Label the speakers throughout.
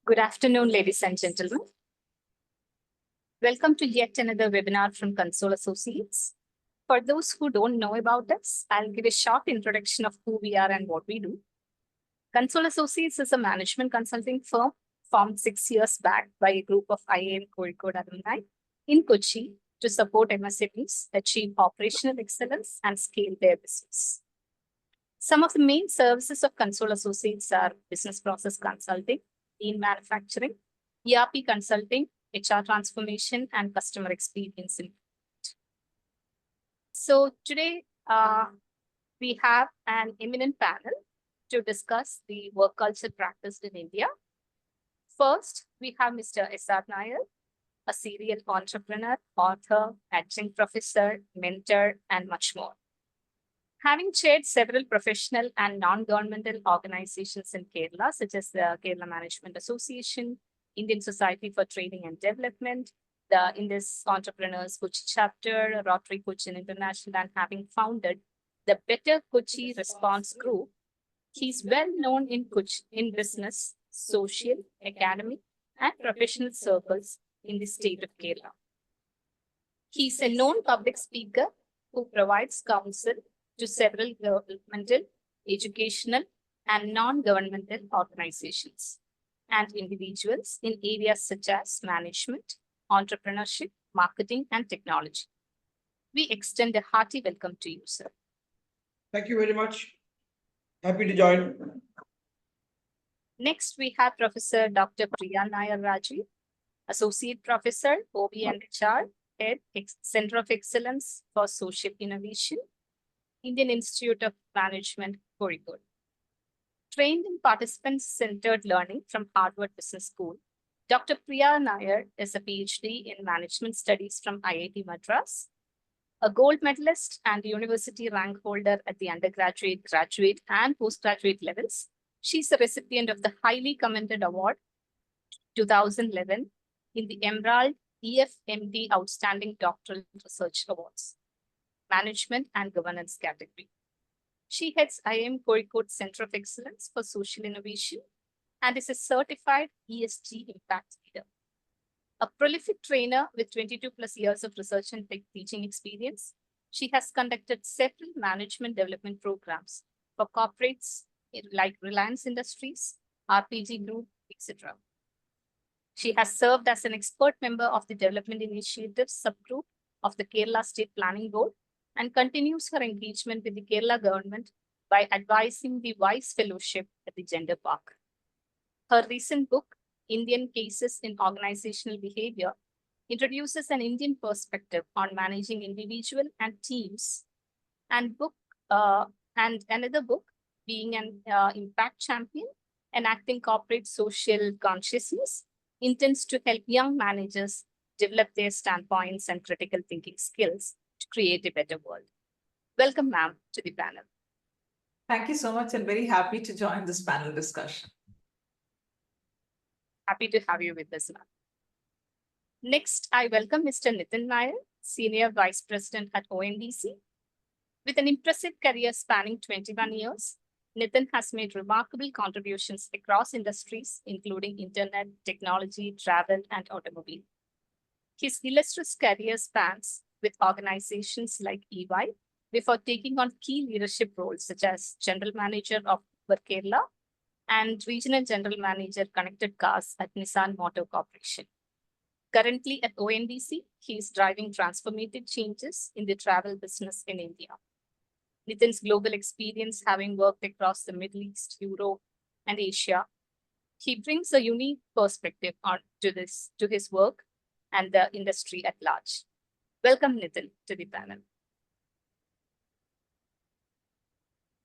Speaker 1: Good afternoon, ladies and gentlemen. Welcome to yet another webinar from Consoul Associates. For those who don't know about us, I'll give a short introduction of who we are and what we do. Consoul Associates is a management consulting firm formed 6 years back by a group of IIM Kozhikode alumni in Kochi to support MSMEs achieve operational excellence and scale their business. Some of the main services of Consoul Associates are business process consulting, lean manufacturing, ERP consulting, HR transformation, and customer experience. So today we have an eminent panel to discuss the work culture practiced in India. First, we have Mr. S.R. Nair, a serial entrepreneur, author, adjunct professor, mentor, and much more. Having chaired several professional and non-governmental organizations in Kerala, such as the Kerala Management Association, Indian Society for Training and Development, the Indus Entrepreneurs Kochi Chapter, Rotary Cochin International, and having founded the Better Kochi Response Group, he's well known in Kochi in business, social, academic, and professional circles in the state of Kerala. He's a known public speaker who provides counsel to several governmental, educational, and non-governmental organizations and individuals in areas such as management, entrepreneurship, marketing, and technology. We extend a hearty welcome to you, sir.
Speaker 2: Thank you very much. Happy to join.
Speaker 1: Next, we have Professor Dr. Priya Nair Rajeev, Associate Professor, OB and HR, Head, Center of Excellence for Social Innovation, Indian Institute of Management, Kozhikode. Trained in participant-centered learning from Harvard Business School, Dr. Priya Nair is a PhD in Management Studies from IIT Madras, a gold medalist and university rank holder at the undergraduate, graduate, and postgraduate levels. She's a recipient of the highly commended award 2011 in the Emerald EFMD Outstanding Doctoral Research Awards, Management and Governance category. She heads IIM Kozhikode Center of Excellence for Social Innovation and is a certified ESG impact leader. A prolific trainer with 22 plus years of research and teaching experience, she has conducted several management development programs for corporates like Reliance Industries, RPG Group, etc. She has served as an expert member of the Development Initiatives subgroup of the Kerala State Planning Board and continues her engagement with the Kerala government by advising the Vice Fellowship at the Gender Park. Her recent book, Indian Cases in Organizational Behavior, introduces an Indian perspective on managing individual and teams, and another book, being an impact champion, enacting corporate social consciousness, intends to help young managers develop their standpoints and critical thinking skills to create a better world. Welcome, ma'am, to the panel.
Speaker 3: Thank you so much and very happy to join this panel discussion.
Speaker 1: Happy to have you with us, ma'am. Next, I welcome Mr. Nitin Nair, Senior Vice President at ONDC. With an impressive career spanning 21 years, Nitin has made remarkable contributions across industries, including internet, technology, travel, and automobile. His illustrious career spans with organizations like EY before taking on key leadership roles such as General Manager of Uber Kerala and Regional General Manager Connected Cars at Nissan Motor Corporation. Currently at ONDC, he is driving transformative changes in the travel business in India. Nitin's global experience, having worked across the Middle East, Europe, and Asia, he brings a unique perspective to his work and the industry at large. Welcome, Nitin, to the panel.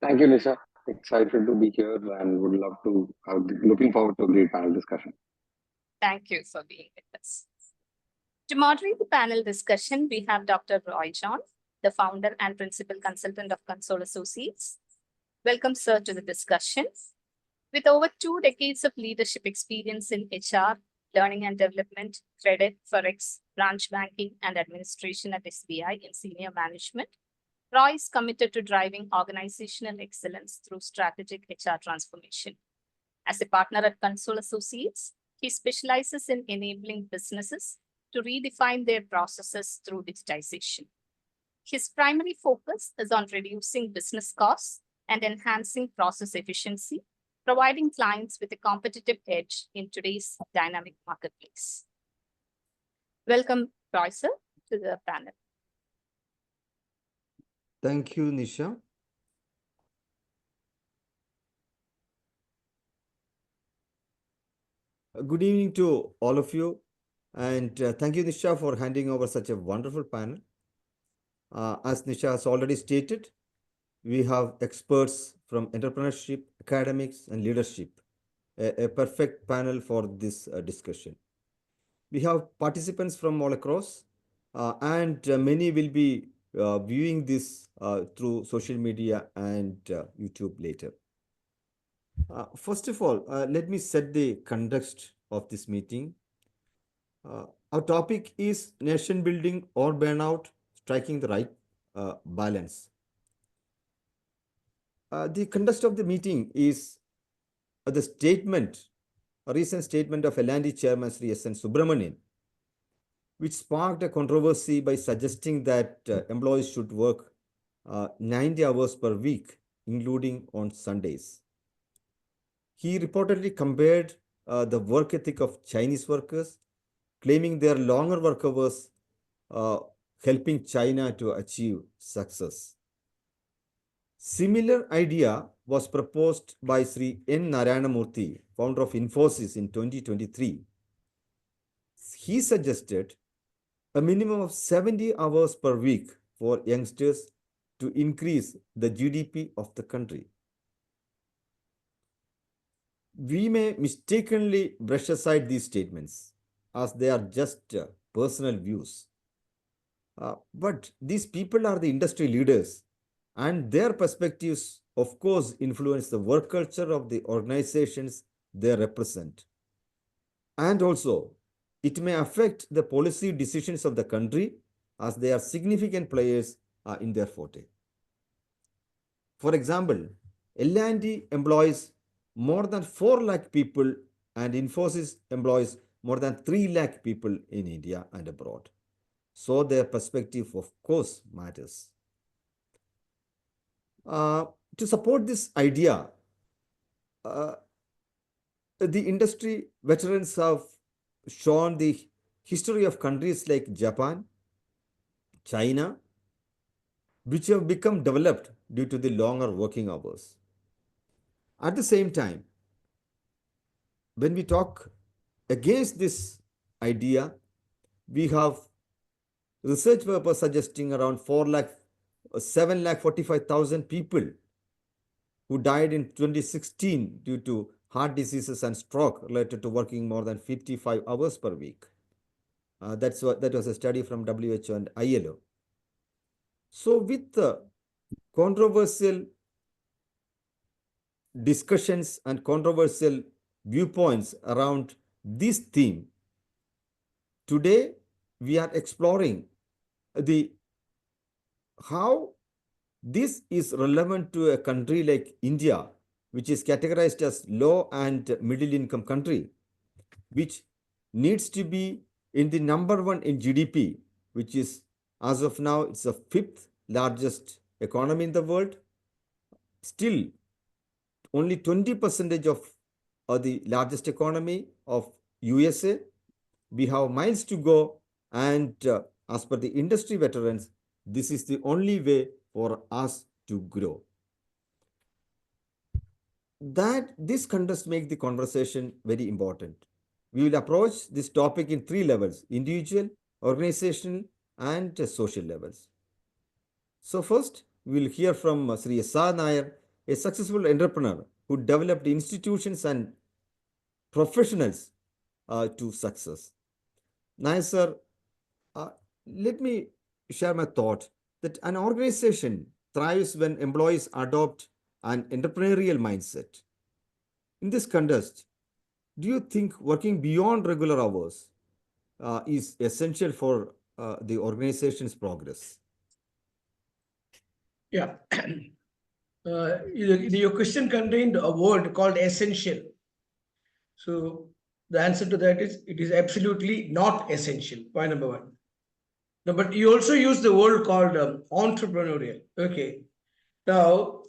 Speaker 4: Thank you, Nisha. Excited to be here and would love to, looking forward to a great panel discussion.
Speaker 1: Thank you for being with us. To moderate the panel discussion, we have Dr. Roy John, the founder and principal consultant of Consoul Associates. Welcome, sir, to the discussion. With over 2 decades of leadership experience in HR, learning and development, credit, forex, branch banking, and administration at SBI in senior management, Roy is committed to driving organizational excellence through strategic HR transformation. As a partner at Consoul Associates, He specializes in enabling businesses to redefine their processes through digitization. His primary focus is on reducing business costs and enhancing process efficiency, providing clients with a competitive edge in today's dynamic marketplace. Welcome, Roy, sir, to the panel.
Speaker 5: Thank you, Nisha. Good evening to all of you. And thank you, Nisha, for handing over such a wonderful panel. As Nisha has already stated, we have experts from entrepreneurship, academics, and leadership, a perfect panel for this discussion. We have participants from all across, and many will be viewing this through social media and YouTube later. First of all, let me set the context of this meeting. Our topic is nation building or burnout, striking the right balance. The context of the meeting is the statement, a recent statement of L&D Chairman Sri S.N. Subramanian, which sparked a controversy by suggesting that employees should work 90 hours per week, including on Sundays. He reportedly compared the work ethic of Chinese workers, claiming their longer work hours helping China to achieve success. Similar idea was proposed by Sri N. Narayanamurthy, founder of Infosys, in 2023. He suggested a minimum of 70 hours per week for youngsters to increase the GDP of the country. We may mistakenly brush aside these statements as they are just personal views. But these people are the industry leaders, and their perspectives, of course, influence the work culture of the organizations they represent. And also, it may affect the policy decisions of the country as they are significant players in their forte. For example, L&D employs more than 4 lakh people, and Infosys employs more than 3 lakh people in India and abroad. So their perspective, of course, matters. To support this idea, the industry veterans have shown the history of countries like Japan, China, which have become developed due to the longer working hours. At the same time, when we talk against this idea, we have research papers suggesting around 7,45,000 people who died in 2016 due to heart diseases and stroke related to working more than 55 hours per week. That was a study from WHO and ILO. So with the controversial discussions and controversial viewpoints around this theme, today we are exploring how this is relevant to a country like India, which is categorized as low and middle income country, which needs to be in the number 1 in GDP, which is, as of now, it's the 5th largest economy in the world. Still, only 20% of the largest economy of USA. We have miles to go, and as per the industry veterans, this is the only way for us to grow. This context makes the conversation very important. We will approach this topic in 3 levels: individual, organizational, and social levels. So first, we will hear from Sri S.R. Nair, a successful entrepreneur who developed institutions and professionals to success. Nair sir, let me share my thought that an organization thrives when employees adopt an entrepreneurial mindset. In this context, do you think working beyond regular hours is essential for the organization's progress?
Speaker 2: Yeah. Your question contained a word called essential. So The answer to that is it is absolutely not essential. Point number one. No, but you also use the word called entrepreneurial. Okay. Now,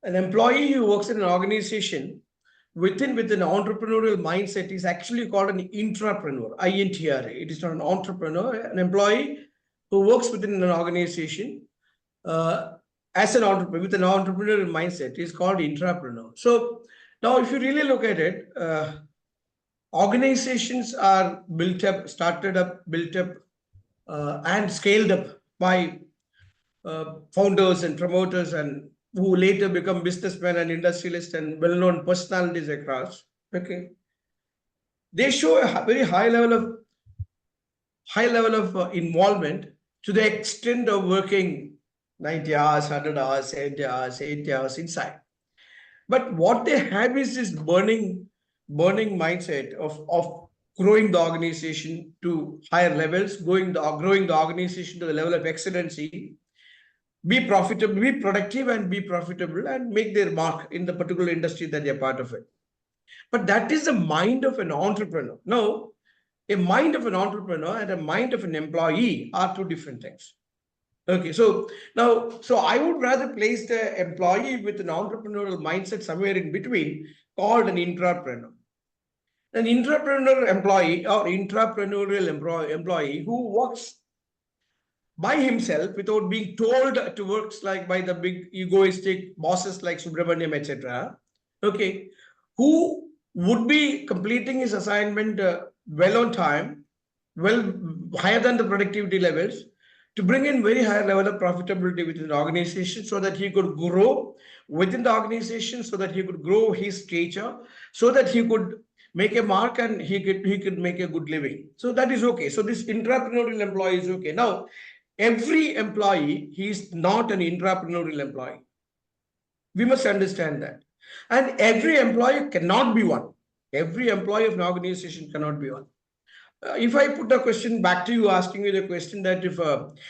Speaker 2: an employee who works in an organization with an entrepreneurial mindset is actually called an intrapreneur, INTRA. It is not an entrepreneur. An employee who works within an organization as an entrepreneur with an entrepreneurial mindset is called intrapreneur. So now, if you really look at it, organizations are built up, started up, built up, and scaled up by founders and promoters, and who later become businessmen and industrialists and well-known personalities across. Okay, they show a very high level of involvement to the extent of working 90 hours, 100 hours, 70 hours, 80 hours inside. But what they have is this burning mindset of growing the organization to higher levels, growing the organization to the level of excellency, be profitable, be productive, and be profitable, and make their mark in the particular industry that they're part of it. But that is the mind of an entrepreneur. No, a mind of an entrepreneur and a mind of an employee are two different things. Okay, so now, I would rather place the employee with an entrepreneurial mindset somewhere in between, called an intrapreneur. An intrapreneur employee or intrapreneurial employee who works by himself without being told to work like by the big egoistic bosses like Subramaniam, etc. Okay, who would be completing his assignment well on time, well higher than the productivity levels, to bring in very high level of profitability within the organization, so that he could grow within the organization, so that he could grow his stature, so that he could make a mark and he could make a good living. So that is okay. So this intrapreneurial employee is okay. Now, every employee, he is not an intrapreneurial employee. We must understand that. And every employee cannot be one. Every employee of an organization cannot be one. If I put a question back to you, asking you the question that if,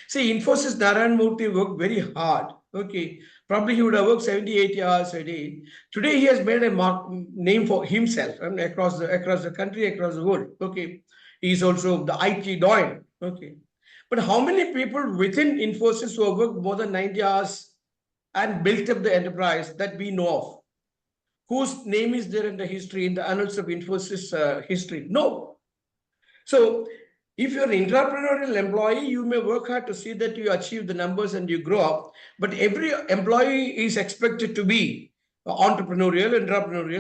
Speaker 2: say, Infosys Narayan Murthy worked very hard, okay, probably he would have worked 70, 80 hours a day. Today, he has made a name for himself across the country, across the world, okay. He is also the IT doyen, okay. But how many people within Infosys who have worked more than 90 hours and built up the enterprise that we know of? Whose name is there in the history, in the annals of Infosys history? No. So if you're an entrepreneurial employee, you may work hard to see that you achieve the numbers and you grow up. But every employee is expected to be entrepreneurial,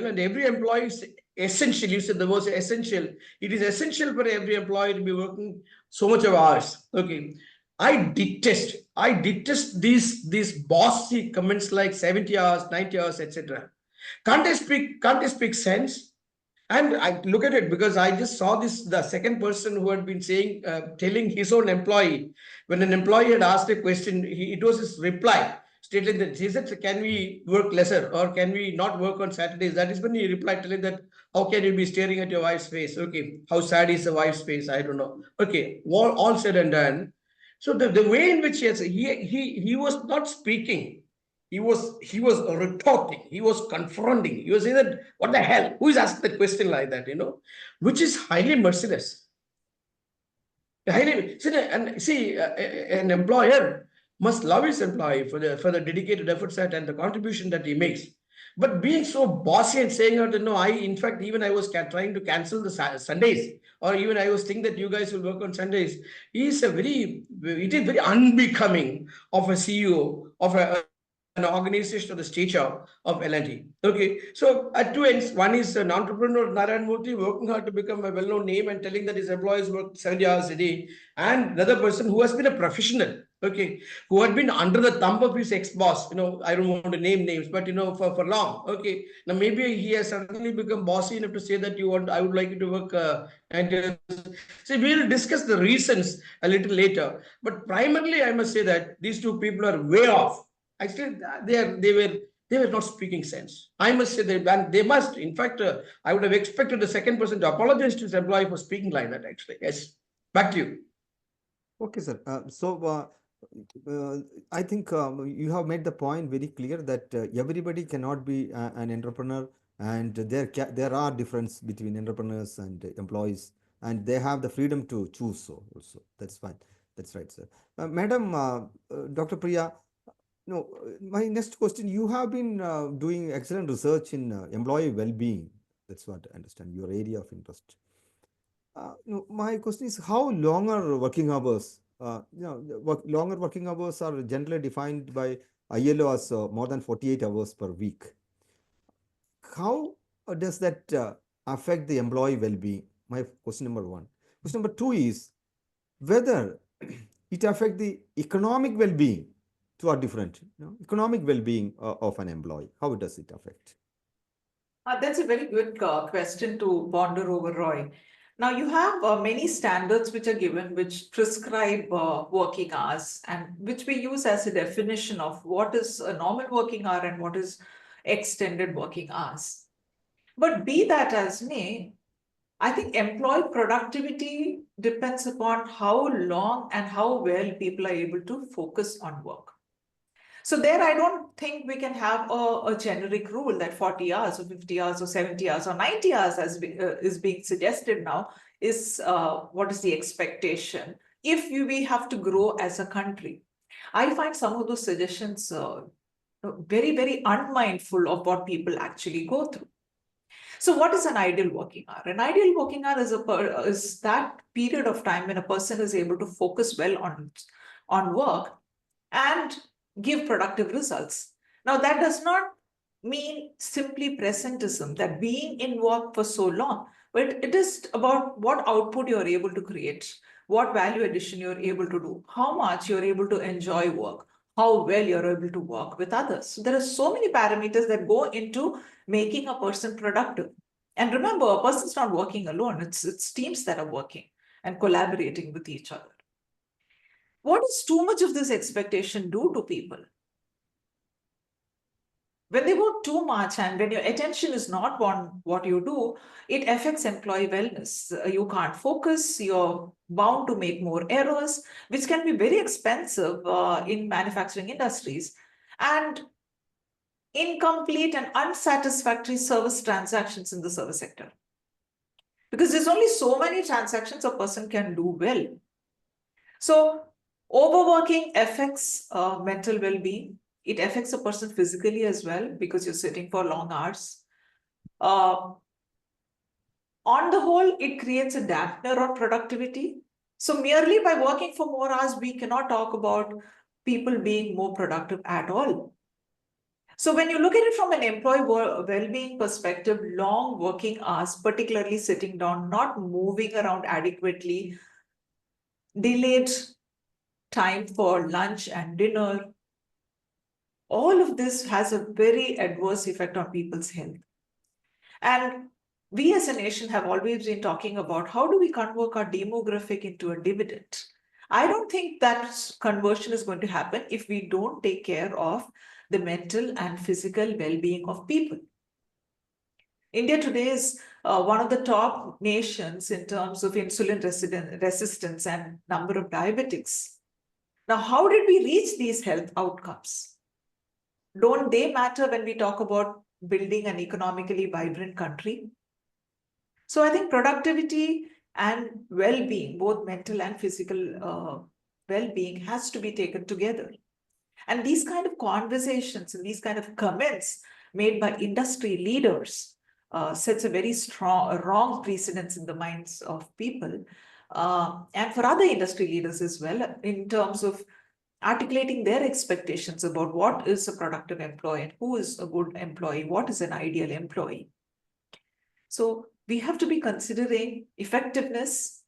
Speaker 2: and every employee is essential. You said the word essential. It is essential for every employee to be working so much of hours. Okay. I detest these bossy comments like 70 hours, 90 hours, etc. Can't they speak sense? And I look at it because I just saw the second person who had been saying, telling his own employee, when an employee had asked a question, it was his reply, stating that, he said, can we work lesser or can we not work on Saturdays? That is when he replied, telling that, how can you be staring at your wife's face? Okay, how sad is the wife's face? I don't know. Okay, all said and done. So the way in which he was not speaking, he was retorting, he was confronting, he was saying that, what the hell, who is asking that question like that, which is highly merciless. An employer must love his employee for the dedicated efforts and the contribution that he makes. But being so bossy and saying out, in fact, even I was trying to cancel the Sundays, or even I was thinking that you guys will work on Sundays. It is very unbecoming of a CEO of an organization of the stature of L&T. Okay, so at two ends, one is an entrepreneur, Narayan Murthy, working hard to become a well-known name and telling that his employees work 70 hours a day, and another person who has been a professional, okay, who had been under the thumb of his ex-boss, I don't want to name names, but for long, okay. Now maybe he has suddenly become bossy enough to say that I would like you to work and so we will discuss the reasons a little later. But primarily, I must say that these two people are way off. Actually, they were not speaking sense. I must say they must. In fact, I would have expected the second person to apologize to his employee for speaking like that. Actually, yes. Back to you.
Speaker 5: Okay, sir. I think you have made the point very clear that everybody cannot be an entrepreneur and there are difference between entrepreneurs and employees, and they have the freedom to choose. So also that's fine. That's right, sir. Madam, Dr. Priya, no, my next question, you have been doing excellent research in employee well-being. That's what I understand, your area of interest. My question is, how longer working hours? Longer working hours are generally defined by ILO as more than 48 hours per week. How does that affect the employee well-being? My question number one. Question number two is whether it affects the economic well-being. Two are different. Economic well-being of an employee. How does it affect?
Speaker 3: That's a very good question to ponder over, Roy. Now, you have many standards which are given which prescribe working hours and which we use as a definition of what is a normal working hour and what is extended working hours. But be that as may, I think employee productivity depends upon how long and how well people are able to focus on work. So there, I don't think we can have a generic rule that 40 hours or 50 hours or 70 hours or 90 hours as is being suggested now is what is the expectation if we have to grow as a country. I find some of those suggestions very, very unmindful of what people actually go through. So what is an ideal working hour? An ideal working hour is that period of time when a person is able to focus well on work and give productive results. Now, that does not mean simply presentism, that being in work for so long, but it is about what output you're able to create, what value addition you're able to do, how much you're able to enjoy work, how well you're able to work with others. So there are so many parameters that go into making a person productive. And remember, a person's not working alone, it's teams that are working and collaborating with each other. What does too much of this expectation do to people? When they work too much and when your attention is not on what you do, it affects employee wellness. You can't focus, you're bound to make more errors, which can be very expensive in manufacturing industries, and incomplete and unsatisfactory service transactions in the service sector. Because there's only so many transactions a person can do well. So overworking affects mental well-being. It affects a person physically as well because you're sitting for long hours. On the whole, it creates a dampener on productivity. So merely by working for more hours, we cannot talk about people being more productive at all. So when you look at it from an employee well-being perspective, long working hours, particularly sitting down, not moving around adequately, delayed time for lunch and dinner, all of this has a very adverse effect on people's health. And we as a nation have always been talking about how do we convert our demographic into a dividend. I don't think that conversion is going to happen if we don't take care of the mental and physical well-being of people. India today is one of the top nations in terms of insulin resistance and number of diabetics. Now, how did we reach these health outcomes? Don't they matter when we talk about building an economically vibrant country? So I think productivity and well-being, both mental and physical well-being, has to be taken together. And these kind of conversations and these kind of comments made by industry leaders sets a very wrong precedence in the minds of people and for other industry leaders as well in terms of articulating their expectations about what is a productive employee and who is a good employee, what is an ideal employee. So we have to be considering effectiveness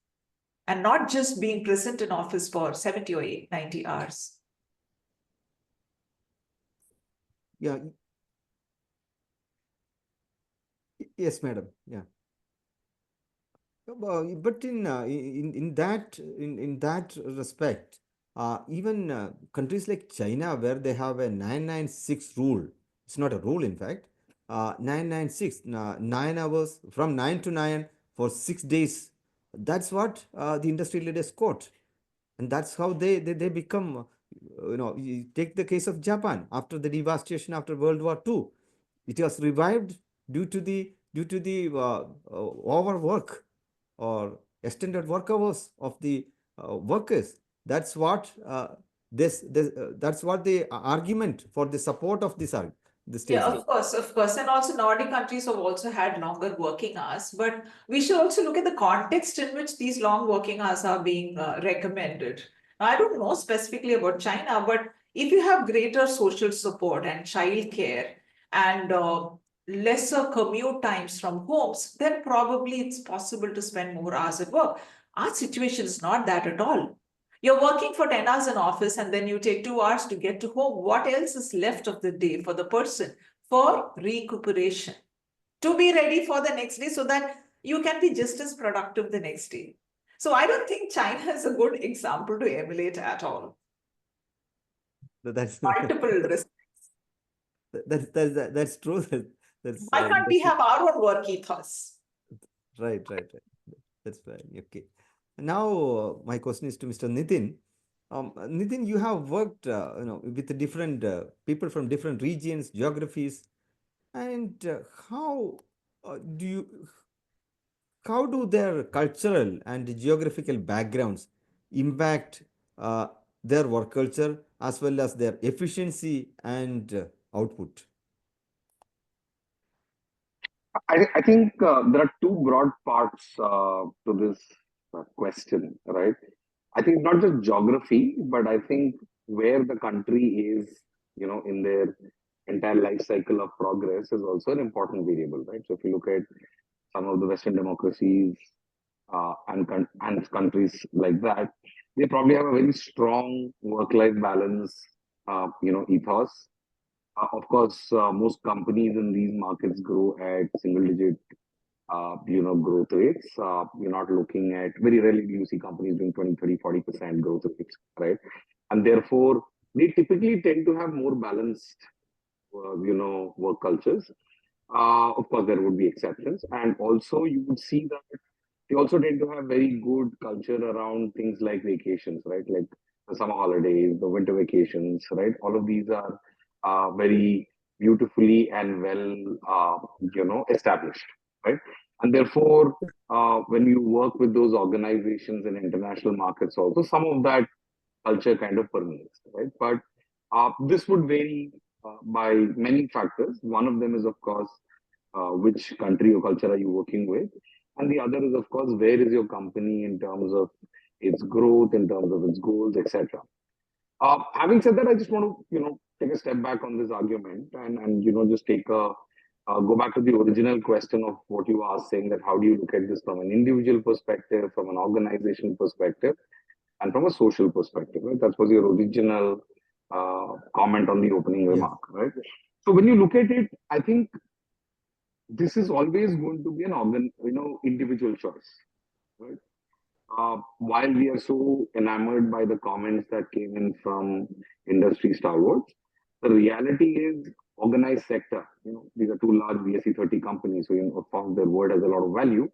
Speaker 3: and not just being present in office for 70 or 90 hours.
Speaker 5: Yeah. Yes, madam. Yeah. But in that respect, even countries like China, where they have a 996 rule, it's not a rule, in fact, 996, 9 hours from 9 to 9 for 6 days. That's what the industry leaders quote, and that's how they become. You take the case of Japan after the devastation after World War II. It was revived due to the overwork or extended work hours of the workers. That's what that's what the argument for the support of this
Speaker 3: Yeah,
Speaker 5: statement.
Speaker 3: of course. And also Nordic countries have also had longer working hours, but we should also look at the context in which these long working hours are being recommended. Now, I don't know specifically about China, but if you have greater social support and childcare and lesser commute times from homes, then probably it's possible to spend more hours at work. Our situation is not that at all. You're working for 10 hours in office and then you take 2 hours to get to home. What else is left of the day for the person for recuperation to be ready for the next day so that you can be just as productive the next day? So I don't think China is a good example to emulate at all.
Speaker 5: That's
Speaker 3: Multiple risks.
Speaker 5: that's true. That's
Speaker 3: Why can't we have our own work ethos?
Speaker 5: right. That's fine. Okay. Now, my question is to Mr. Nitin. Nitin, you have worked, with the different people from different regions, geographies, and do you how do their cultural and geographical backgrounds impact their work culture as well as their efficiency and output?
Speaker 4: I think there are two broad parts to this question, right? I think not just geography, but I think where the country is, in their entire life cycle of progress is also an important variable, right? So if you look at some of the Western democracies and countries like that, they probably have a very strong work-life balance, ethos. Of course, most companies in these markets grow at single-digit growth rates. You're not looking at, very rarely do you see companies doing 20, 30, 40% growth rates, right? And therefore, they typically tend to have more balanced, work cultures. Of course, there would be exceptions. And also, you would see that they also tend to have very good culture around things like vacations, right? Like the summer holidays, the winter vacations, right? All of these are very beautifully and well, established, right? And therefore, when you work with those organizations in international markets, also some of that culture kind of permeates, right? But this would vary by many factors. One of them is, of course, which country or culture are you working with? And the other is, of course, where is your company in terms of its growth, in terms of its goals, etc. Having said that, I just want to, take a step back on this argument and just take a go back to the original question of what you asked, saying that how do you look at this from an individual perspective, from an organization perspective, and from a social perspective, right? That was your original comment on the opening
Speaker 5: Yes.
Speaker 4: remark, right? So when you look at it, I think this is always going to be an individual choice, right? While we are so enamored by the comments that came in from industry stalwarts, the reality is organized sector. These are two large BSE 30 companies, so of course their word has a lot of value.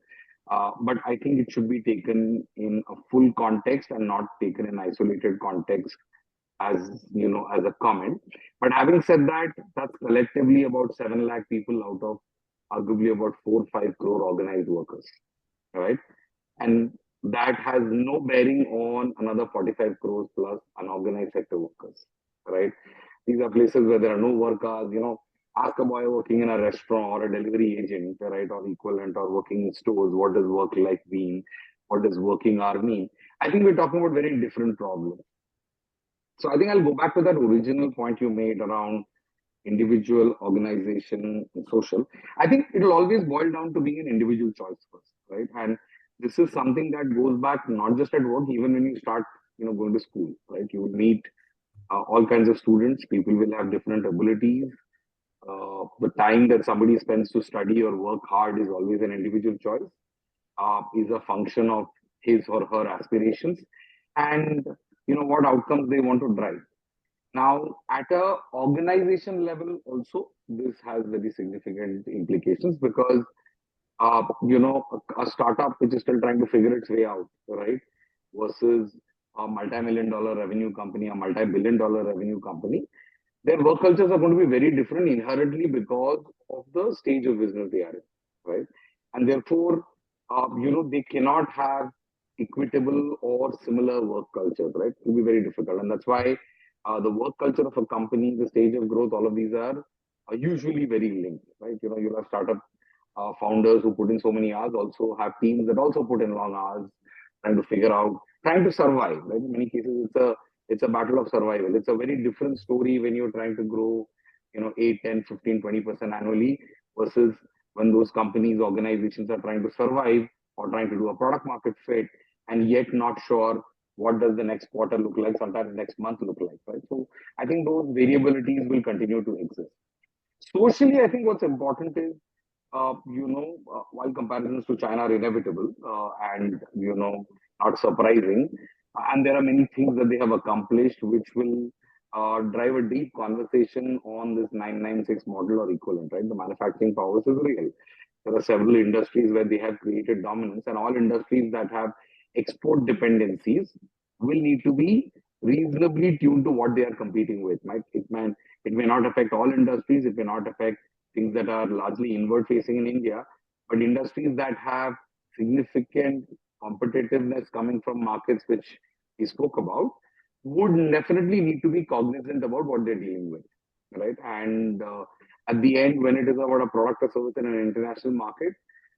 Speaker 4: But I think it should be taken in a full context and not taken in isolated context as as a comment. But having said that, that's collectively about 7 lakh people out of arguably about 4-5 crore organized workers, right? And that has no bearing on another 45 crores plus unorganized sector workers, right? These are places where there are no workers, ask a boy working in a restaurant or a delivery agent, right, or equivalent, or working in stores, what does work life mean? What does working hour mean? I think we're talking about very different problems. So I think I'll go back to that original point you made around individual, organization, and social. I think it'll always boil down to being an individual choice first, right? And this is something that goes back not just at work, even when you start, going to school, right? You will meet all kinds of students. People will have different abilities. The time that somebody spends to study or work hard is always an individual choice. Is a function of his or her aspirations, and what outcomes they want to drive. Now, at a organization level, also this has very significant implications because a startup which is still trying to figure its way out, right, versus a multi-million-dollar revenue company, a multi-billion-dollar revenue company. their work cultures are going to be very different inherently because of the stage of business they are in, right? And therefore, they cannot have equitable or similar work cultures, right? It will be very difficult. And that's why the work culture of a company, the stage of growth, all of these are usually very linked, right? You'll have startup founders who put in so many hours, also have teams that also put in long hours, trying to figure out, trying to survive, right? In many cases, it's a battle of survival. It's a very different story when you're trying to grow, 8, 10, 15, 20% annually versus when those companies, organizations are trying to survive or trying to do a product market fit and yet not sure what does the next quarter look like, sometimes the next month look like, right? So I think those variabilities will continue to exist. Socially, I think what's important is, while comparisons to China are inevitable and, not surprising, and there are many things that they have accomplished which will drive a deep conversation on this 996 model or equivalent, right? The manufacturing powers is real. There are several industries where they have created dominance, and all industries that have export dependencies will need to be reasonably tuned to what they are competing with. Right? It may not affect all industries, it may not affect things that are largely inward facing in India, but industries that have significant competitiveness coming from markets which we spoke about would definitely need to be cognizant about what they're dealing with, right? And at the end, when it is about a product or service in an international market,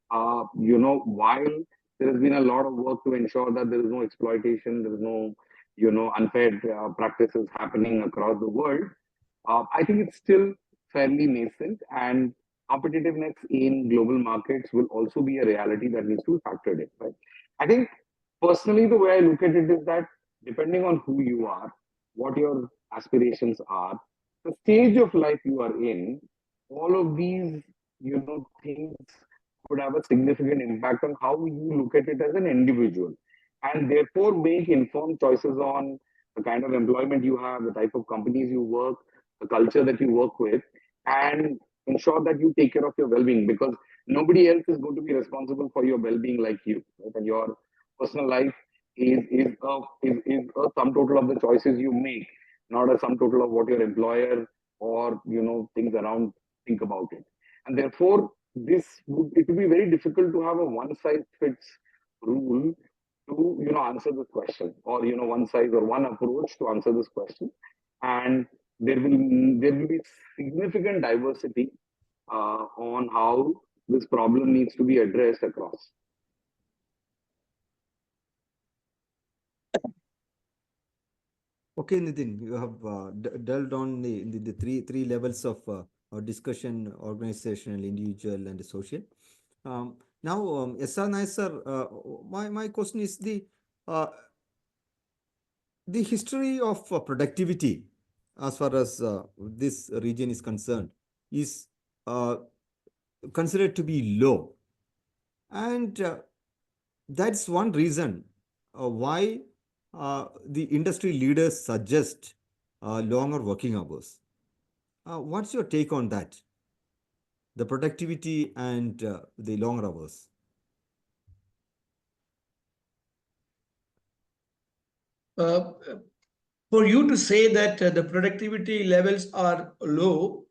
Speaker 4: while there has been a lot of work to ensure that there is no exploitation, there is no, unfair practices happening across the world, I think it's still fairly nascent, and competitiveness in global markets will also be a reality that needs to be factored in, right? I think personally, the way I look at it is that depending on who you are, what your aspirations are, the stage of life you are in, all of these, things could have a significant impact on how you look at it as an individual, and therefore make informed choices on the kind of employment you have, the type of companies you work, the culture that you work with, and ensure that you take care of your well-being, because nobody else is going to be responsible for your well-being like you, right? And your personal life is a sum total of the choices you make, not a sum total of what your employer or things around think about it. And therefore, it would be very difficult to have a one size fits rule to answer this question, or one size or one approach to answer this question. And there will be significant diversity on how this problem needs to be addressed across.
Speaker 5: Okay, Nitin, you have delved on the three levels of discussion: organizational, individual, and social. Now, SR Nair sir, my question is the history of productivity as far as this region is concerned is considered to be low, and that's one reason why the industry leaders suggest longer working hours. What's your take on that? The productivity and the longer hours.
Speaker 2: For you to say that the productivity levels are low,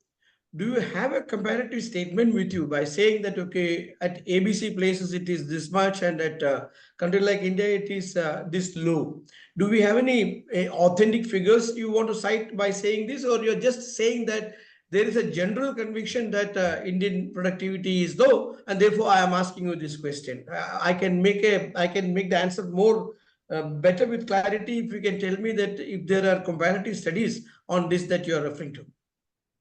Speaker 2: do you have a comparative statement with you by saying that, okay, at ABC places it is this much, and at a country like India it is this low? Do we have any authentic figures you want to cite by saying this, or you're just saying that there is a general conviction that Indian productivity is low, and therefore I am asking you this question? I can make the answer more better with clarity if you can tell me that if there are comparative studies on this that you are referring to.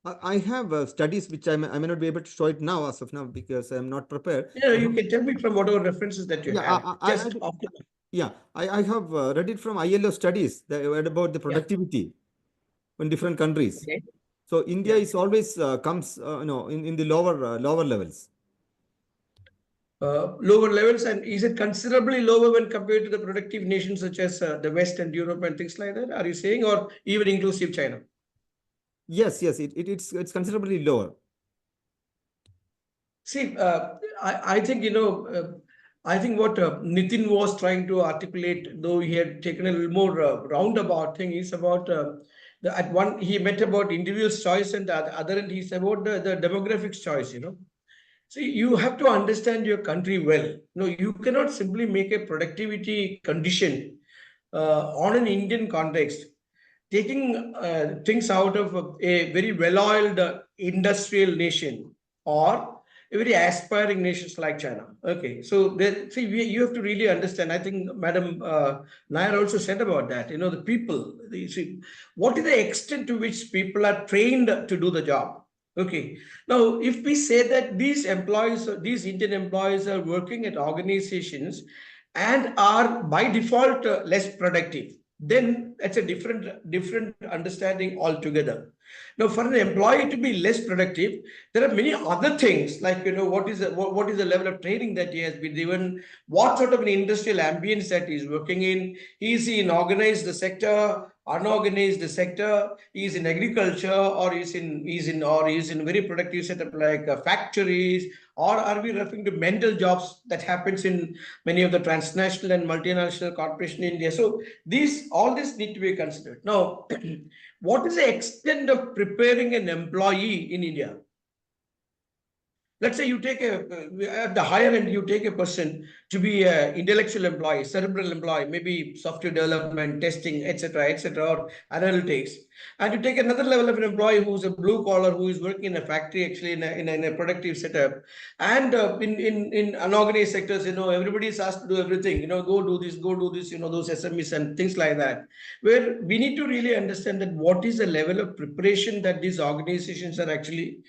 Speaker 5: I have studies which I may not be able to show it now as of now because I am not prepared.
Speaker 2: Yeah, you can tell me from whatever references that you have.
Speaker 5: I have read it from ILO studies that read about the productivity in different countries.
Speaker 2: Okay.
Speaker 5: So India is always comes in the lower levels.
Speaker 2: Lower levels, and is it considerably lower when compared to the productive nations such as the West and Europe and things like that? Are you saying, or even inclusive China?
Speaker 5: Yes, it's considerably lower.
Speaker 2: See, I think I think what Nitin was trying to articulate, though he had taken a little more roundabout thing, is about At one, he meant about individual's choice, and at the other end, he's about the demographics choice, See, you have to understand your country well. No, you cannot simply make a productivity condition on an Indian context, taking things out of a very well-oiled industrial nation or a very aspiring nations like China. Okay, so see, you have to really understand. I think Madam Nair also said about that. The people. See, what is the extent to which people are trained to do the job? Okay. Now, if we say that these employees, these Indian employees are working at organizations and are by default less productive, then that's a different understanding altogether. Now, for an employee to be less productive, there are many other things like, what is the level of training that he has been given, what sort of an industrial ambience that he is working in, is he in organized sector, unorganized sector, he is in agriculture, or is in very productive setup like factories, or are we referring to mental jobs that happens in many of the transnational and multinational corporations in India? So all this need to be considered. Now, what is the extent of preparing an employee in India? Let's say you take at the higher end, you take a person to be an intellectual employee, cerebral employee, maybe software development, testing, etc., or analytics. And you take another level of an employee who's a blue collar, who is working in a factory, actually in a productive setup. And in unorganized sectors, everybody is asked to do everything, go do this, those SMEs and things like that, where we need to really understand that what is the level of preparation that these organizations are actually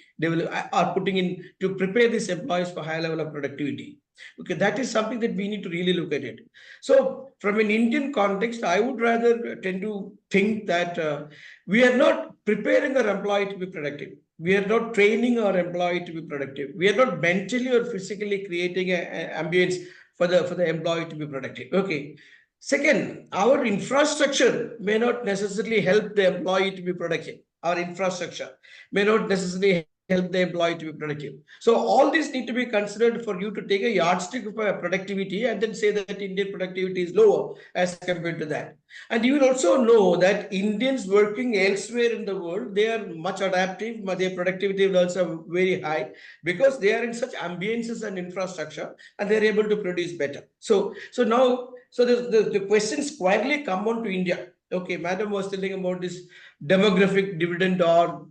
Speaker 2: putting in to prepare these employees for higher level of productivity. Okay, that is something that we need to really look at it. So from an Indian context, I would rather tend to think that we are not preparing our employee to be productive. We are not training our employee to be productive. We are not mentally or physically creating an ambience for the employee to be productive. Okay. Second, our infrastructure may not necessarily help the employee to be productive. Our infrastructure may not necessarily help the employee to be productive. So all these need to be considered for you to take a yardstick of productivity and then say that Indian productivity is lower as compared to that. And you will also know that Indians working elsewhere in the world, they are much adaptive, but their productivity levels are very high because they are in such ambiences and infrastructure, and they're able to produce better. So now the questions squarely come on to India. Okay, Madam was telling about this demographic dividend or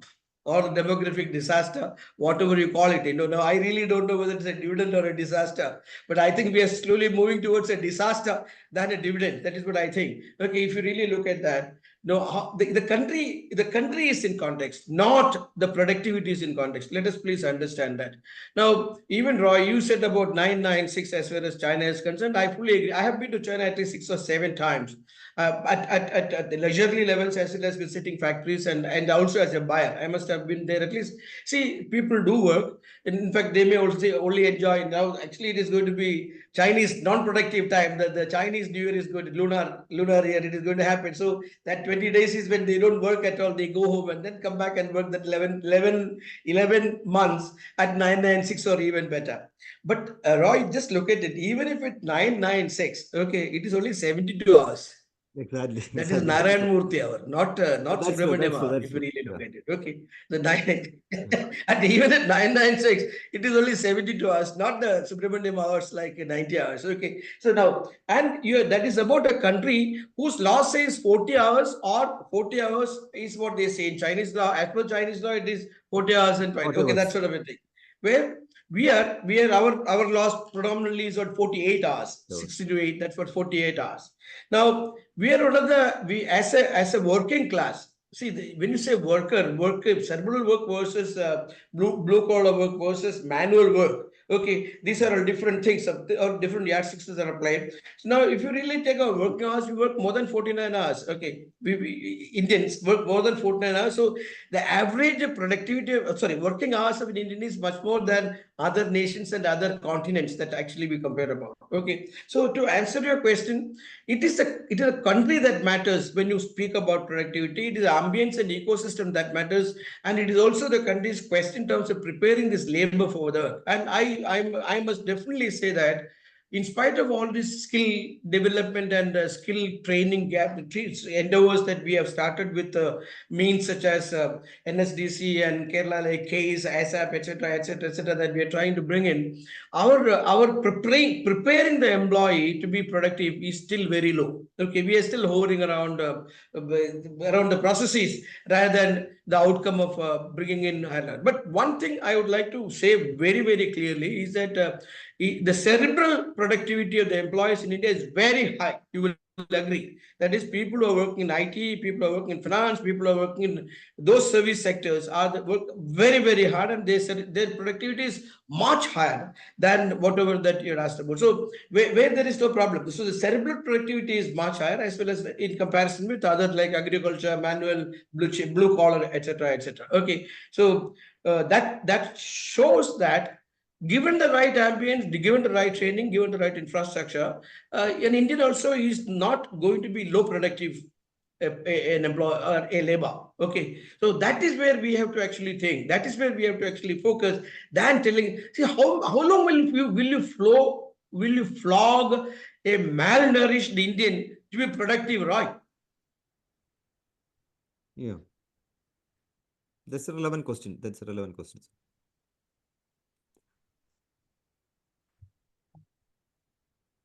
Speaker 2: demographic disaster, whatever you call it. Now I really don't know whether it's a dividend or a disaster, but I think we are slowly moving towards a disaster than a dividend. That is what I think. Okay, if you really look at that, the country is in context, not the productivity is in context. Let us please understand that. Now, even Roy, you said about 996 as far as China is concerned. I fully agree. I have been to China at least 6 or 7 times. At the leisurely levels as well as visiting factories and also as a buyer. I must have been there at least. See, people do work. In fact, they may also only enjoy now. Actually, it is going to be Chinese non-productive time. The Chinese New Year is going to lunar year. It is going to happen. So that 20 days is when they don't work at all. They go home and then come back and work that 11 months at 996 or even better. But Roy, just look at it. Even if it's 996, okay, it is only 72 hours.
Speaker 5: Exactly.
Speaker 2: That is Narayan Murthy hour, not Subramaniam hour,
Speaker 5: that's
Speaker 2: if you really look at it. Okay. And even at 996, it is only 72 hours, not the Subramaniam hours like 90 hours. Okay. So now, and that is about a country whose law says 40 hours or 40 hours is what they say in Chinese law. As per Chinese law, it is 40 hours and 20. Okay, that sort of a thing. Where our laws predominantly is on 48 hours, 60 to 8, that's what 48 hours. Now, we are one of as a working class. See, when you say work, cerebral work versus blue collar work versus manual work. Okay, these are all different things or different yardsticks that are applied. So now, if you really take our working hours, we work more than 49 hours. Okay, we Indians work more than 49 hours. So the average productivity, working hours of an Indian is much more than other nations and other continents that actually we compare about. Okay, so to answer your question, it is a country that matters when you speak about productivity. It is the ambience and ecosystem that matters, and it is also the country's quest in terms of preparing this labor for the work. And I must definitely say that in spite of all this skill development and skill training gap, endeavors that we have started with means such as NSDC and Kerala like CASE, ASAP, etc., that we are trying to bring in, our preparing the employee to be productive is still very low. Okay, we are still hovering around the processes rather than the outcome of bringing in higher. But one thing I would like to say very, very clearly is that the cerebral productivity of the employees in India is very high. You will agree. That is, people who are working in IT, people who are working in finance, people who are working in those service sectors work very, very hard, and their productivity is much higher than whatever that you're asked about. So where there is no problem. So the cerebral productivity is much higher, as well as in comparison with others like agriculture, manual, blue collar, etc., etc. Okay, so that shows that given the right ambience, given the right training, given the right infrastructure, an Indian also is not going to be low productive an employee or a labor. Okay, so that is where we have to actually think. That is where we have to actually focus. Than telling, see how long will you flog a malnourished Indian to be productive, right?
Speaker 5: Yeah. That's a relevant question. That's a relevant question.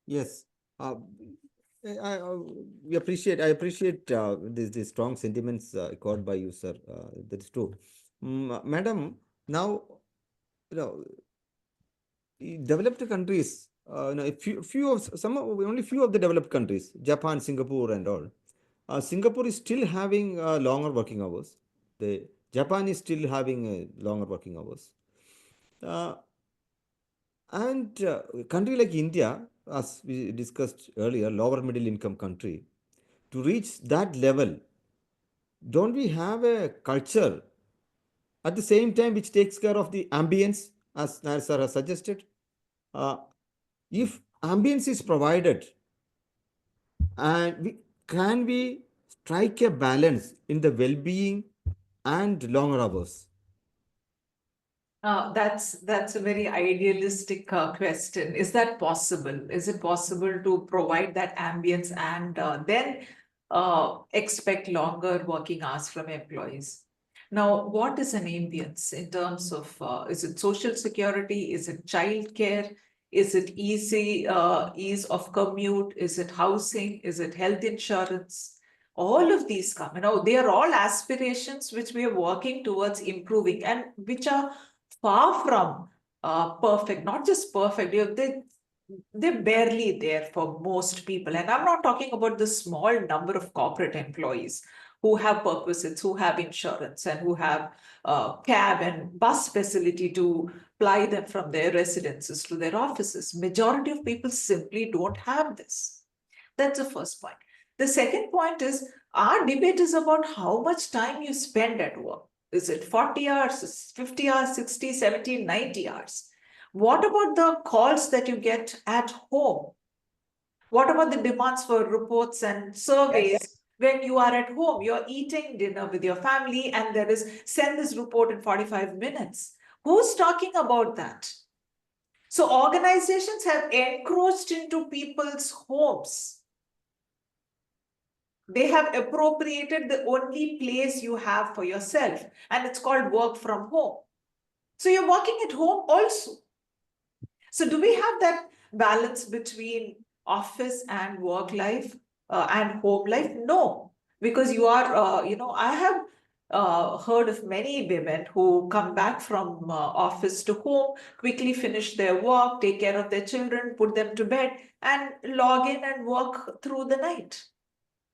Speaker 5: Yes. I appreciate these strong sentiments echoed by you, sir. That is true. Madam, now, developed countries, only few of the developed countries, Japan, Singapore, and all. Singapore is still having longer working hours. Japan is still having longer working hours. And a country like India, as we discussed earlier, lower middle income country, to reach that level, don't we have a culture at the same time which takes care of the ambience, as Nair sir has suggested? If ambience is provided, and can we strike a balance in the well-being and longer hours?
Speaker 3: That's a very idealistic question. Is that possible? Is it possible to provide that ambience and then expect longer working hours from employees? Now, what is an ambience in terms of, is it social security? Is it childcare? Is it ease of commute? Is it housing? Is it health insurance? All of these come, they are all aspirations which we are working towards improving and which are far from perfect, not just perfect, they're barely there for most people. And I'm not talking about the small number of corporate employees who have purposes, who have insurance, and who have cab and bus facility to ply them from their residences to their offices. Majority of people simply don't have this. That's the first point. The second point is, our debate is about how much time you spend at work. Is it 40 hours, 50 hours, 60, 70, 90 hours? What about the calls that you get at home? What about the demands for reports and surveys when you are at home? You're eating dinner with your family and there is, send this report in 45 minutes. Who's talking about that? So organizations have encroached into people's homes. They have appropriated the only place you have for yourself, and it's called work from home. So you're working at home also. So do we have that balance between office and work life and home life? No, because you are, I have heard of many women who come back from office to home, quickly finish their work, take care of their children, put them to bed, and log in and work through the night.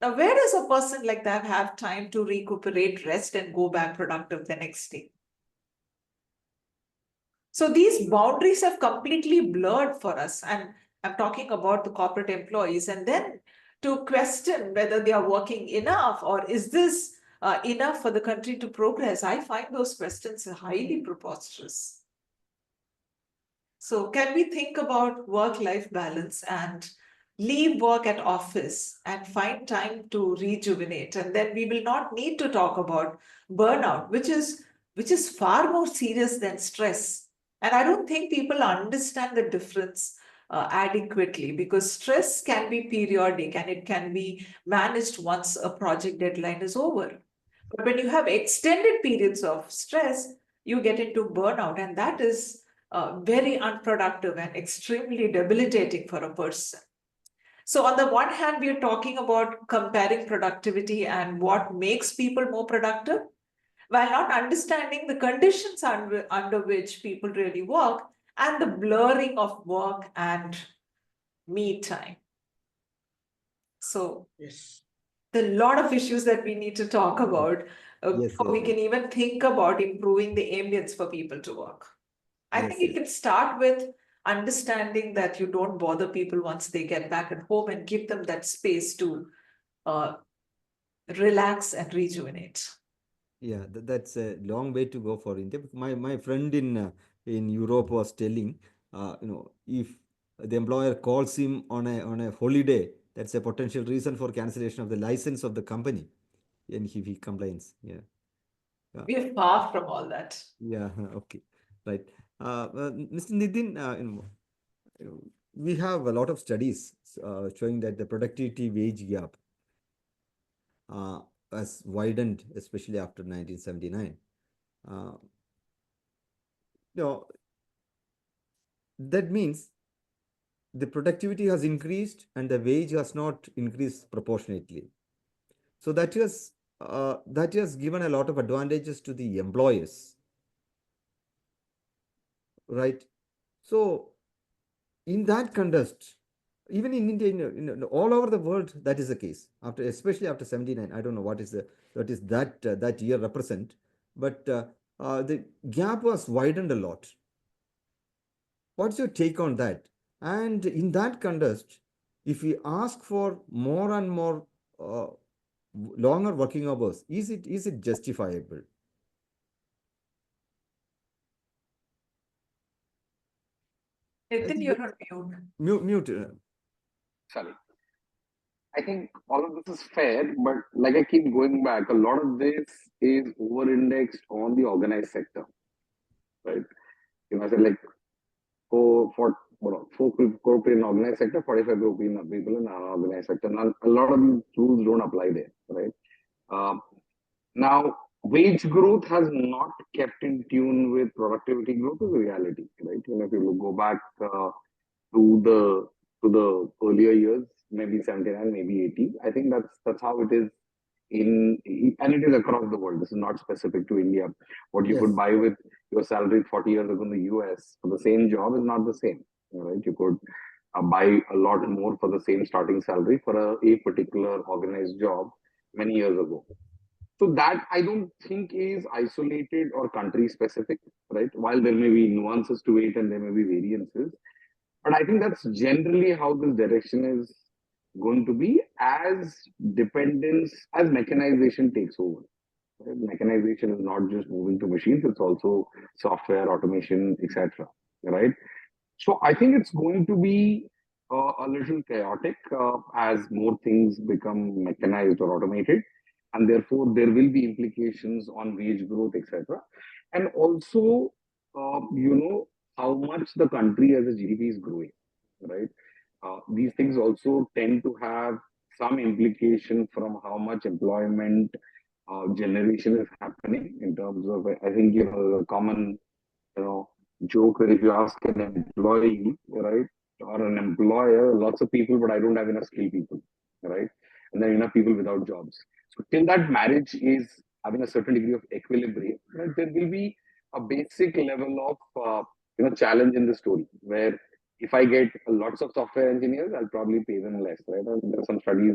Speaker 3: Now, where does a person like that have time to recuperate, rest, and go back productive the next day? So these boundaries have completely blurred for us. And I'm talking about the corporate employees. And then to question whether they are working enough or is this enough for the country to progress, I find those questions highly preposterous. So can we think about work-life balance and leave work at office and find time to rejuvenate? And then we will not need to talk about burnout, which is far more serious than stress. And I don't think people understand the difference adequately, because stress can be periodic and it can be managed once a project deadline is over. But when you have extended periods of stress, you get into burnout, and that is very unproductive and extremely debilitating for a person. So on the one hand, we are talking about comparing productivity and what makes people more productive, while not understanding the conditions under which people really work and the blurring of work and me time. So
Speaker 2: Yes.
Speaker 3: there are a lot of issues that we need to talk about
Speaker 5: Yes,
Speaker 3: before we
Speaker 5: yes,
Speaker 3: can even think about improving the ambience for people to work. I
Speaker 5: yes,
Speaker 3: think you
Speaker 5: yes.
Speaker 3: can start with understanding that you don't bother people once they get back at home and give them that space to relax and rejuvenate.
Speaker 5: Yeah, that's a long way to go for India. My friend in Europe was telling, if the employer calls him on a holiday, that's a potential reason for cancellation of the license of the company, and he complains. Yeah,
Speaker 3: We are far from all that.
Speaker 5: yeah, okay, right. Mr. Nitin, we have a lot of studies showing that the productivity wage gap uh, has widened, especially after 1979. Uh, you know, that means the productivity has increased and the wage has not increased proportionately. So that has given a lot of advantages to the employers, right? So in that context, even in India, all over the world, that is the case. Especially after 79, I don't know that year represent, but the gap was widened a lot. What's your take on that? And in that context, if we ask for more and more uh, longer working hours, is it justifiable? I
Speaker 3: Nitin,
Speaker 5: think
Speaker 3: you're on mute.
Speaker 5: mute.
Speaker 4: Sorry. I think all of this is fair, but like I keep going back, a lot of this is over-indexed on the organized sector, right? I said like four people in organized sector, 45 people in unorganized sector. Now, a lot of these rules don't apply there, right? Uh, Now, wage growth has not kept in tune with productivity growth is a reality, right? If you go back to the earlier years, maybe 79, maybe 80, I think that's how it is and it is across the world. This is not specific to India. What you could
Speaker 5: Yes.
Speaker 4: buy with your salary 40 years ago in the US for the same job is not the same, right? You could buy a lot more for the same starting salary for a particular organized job many years ago. So that I don't think is isolated or country specific, right? While there may be nuances to it and there may be variances, but I think that's generally how this direction is going to be as mechanization takes over. Right? Mechanization is not just moving to machines; it's also software, automation, etc. Right? So I think it's going to be a little chaotic as more things become mechanized or automated, and therefore there will be implications on wage growth, etc. And also, how much the country as a GDP is growing, right? These things also tend to have some implication from how much employment generation is happening in terms of, I think, the common you know, joke that if you ask an employee, right, or an employer, lots of people, but I don't have enough skilled people, right? And then enough people without jobs. So till that marriage is having a certain degree of equilibrium, right, there will be a basic level of challenge in the story where if I get lots of software engineers, I'll probably pay them less, right? And there are some studies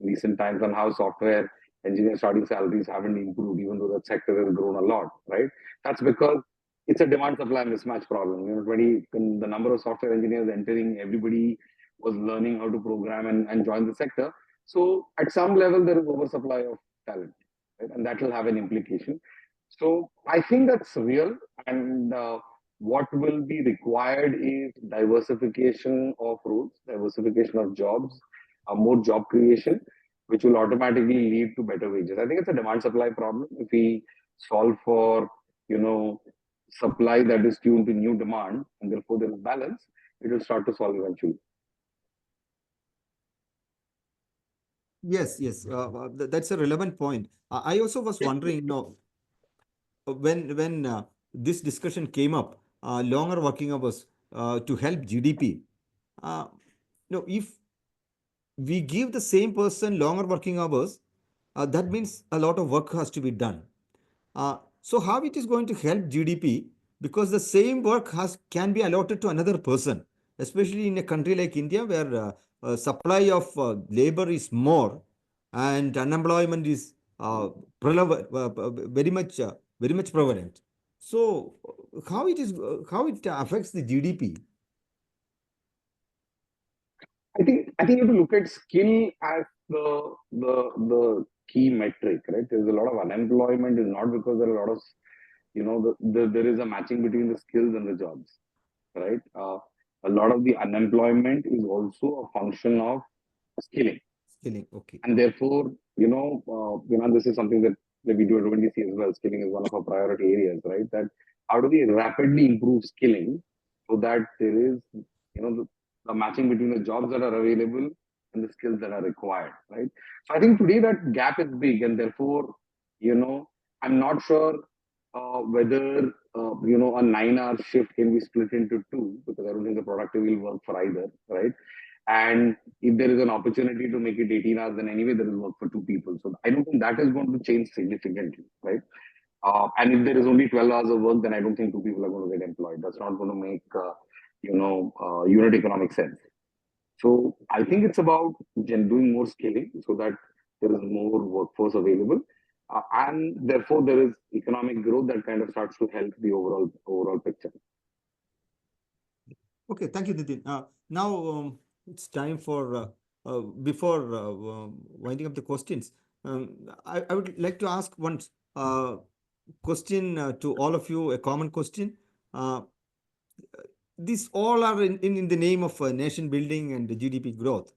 Speaker 4: in recent times on how software engineer starting salaries haven't improved, even though that sector has grown a lot, right? That's because it's a demand supply mismatch problem. The number of software engineers entering, everybody was learning how to program and join the sector. So at some level, there is oversupply of talent, right? And that will have an implication. So I think that's real. And what will be required is diversification of roles, diversification of jobs, more job creation, which will automatically lead to better wages. I think it's a demand supply problem. If we solve for, supply that is tuned to new demand, and therefore there is balance, it will start to solve eventually.
Speaker 5: Yes, yes, that's a relevant point. I also was wondering, when this discussion came up, longer working hours to help GDP. If we give the same person longer working hours, that means a lot of work has to be done. So how it is going to help GDP? Because the same work can be allotted to another person, especially in a country like India, where supply of labor is more and unemployment is very much prevalent. So how it affects the GDP?
Speaker 4: I think you have to look at skill as the key metric, right? There's a lot of unemployment is not because there are a lot of, there is a matching between the skills and the jobs, right? A lot of the unemployment is also a function of skilling,
Speaker 5: Skilling, okay.
Speaker 4: and therefore, this is something that we do at ONDC as well. Skilling is one of our priority areas, right? That how do we rapidly improve skilling so that there is, the matching between the jobs that are available and the skills that are required, right? So I think today that gap is big, and therefore, I'm not sure whether a 9-hour shift can be split into two, because I don't think the productivity will work for either, right? And if there is an opportunity to make it 18 hours, then anyway there is work for two people. So I don't think that is going to change significantly, right? And if there is only 12 hours of work, then I don't think two people are going to get employed. That's not going to make unit economic sense. So I think it's about doing more scaling so that there is more workforce available, and therefore there is economic growth that kind of starts to help the overall picture.
Speaker 5: Okay, thank you, Nitin. Now it's time for before winding up the questions. I would like to ask one question to all of you, a common question. These all are in the name of nation building and GDP growth.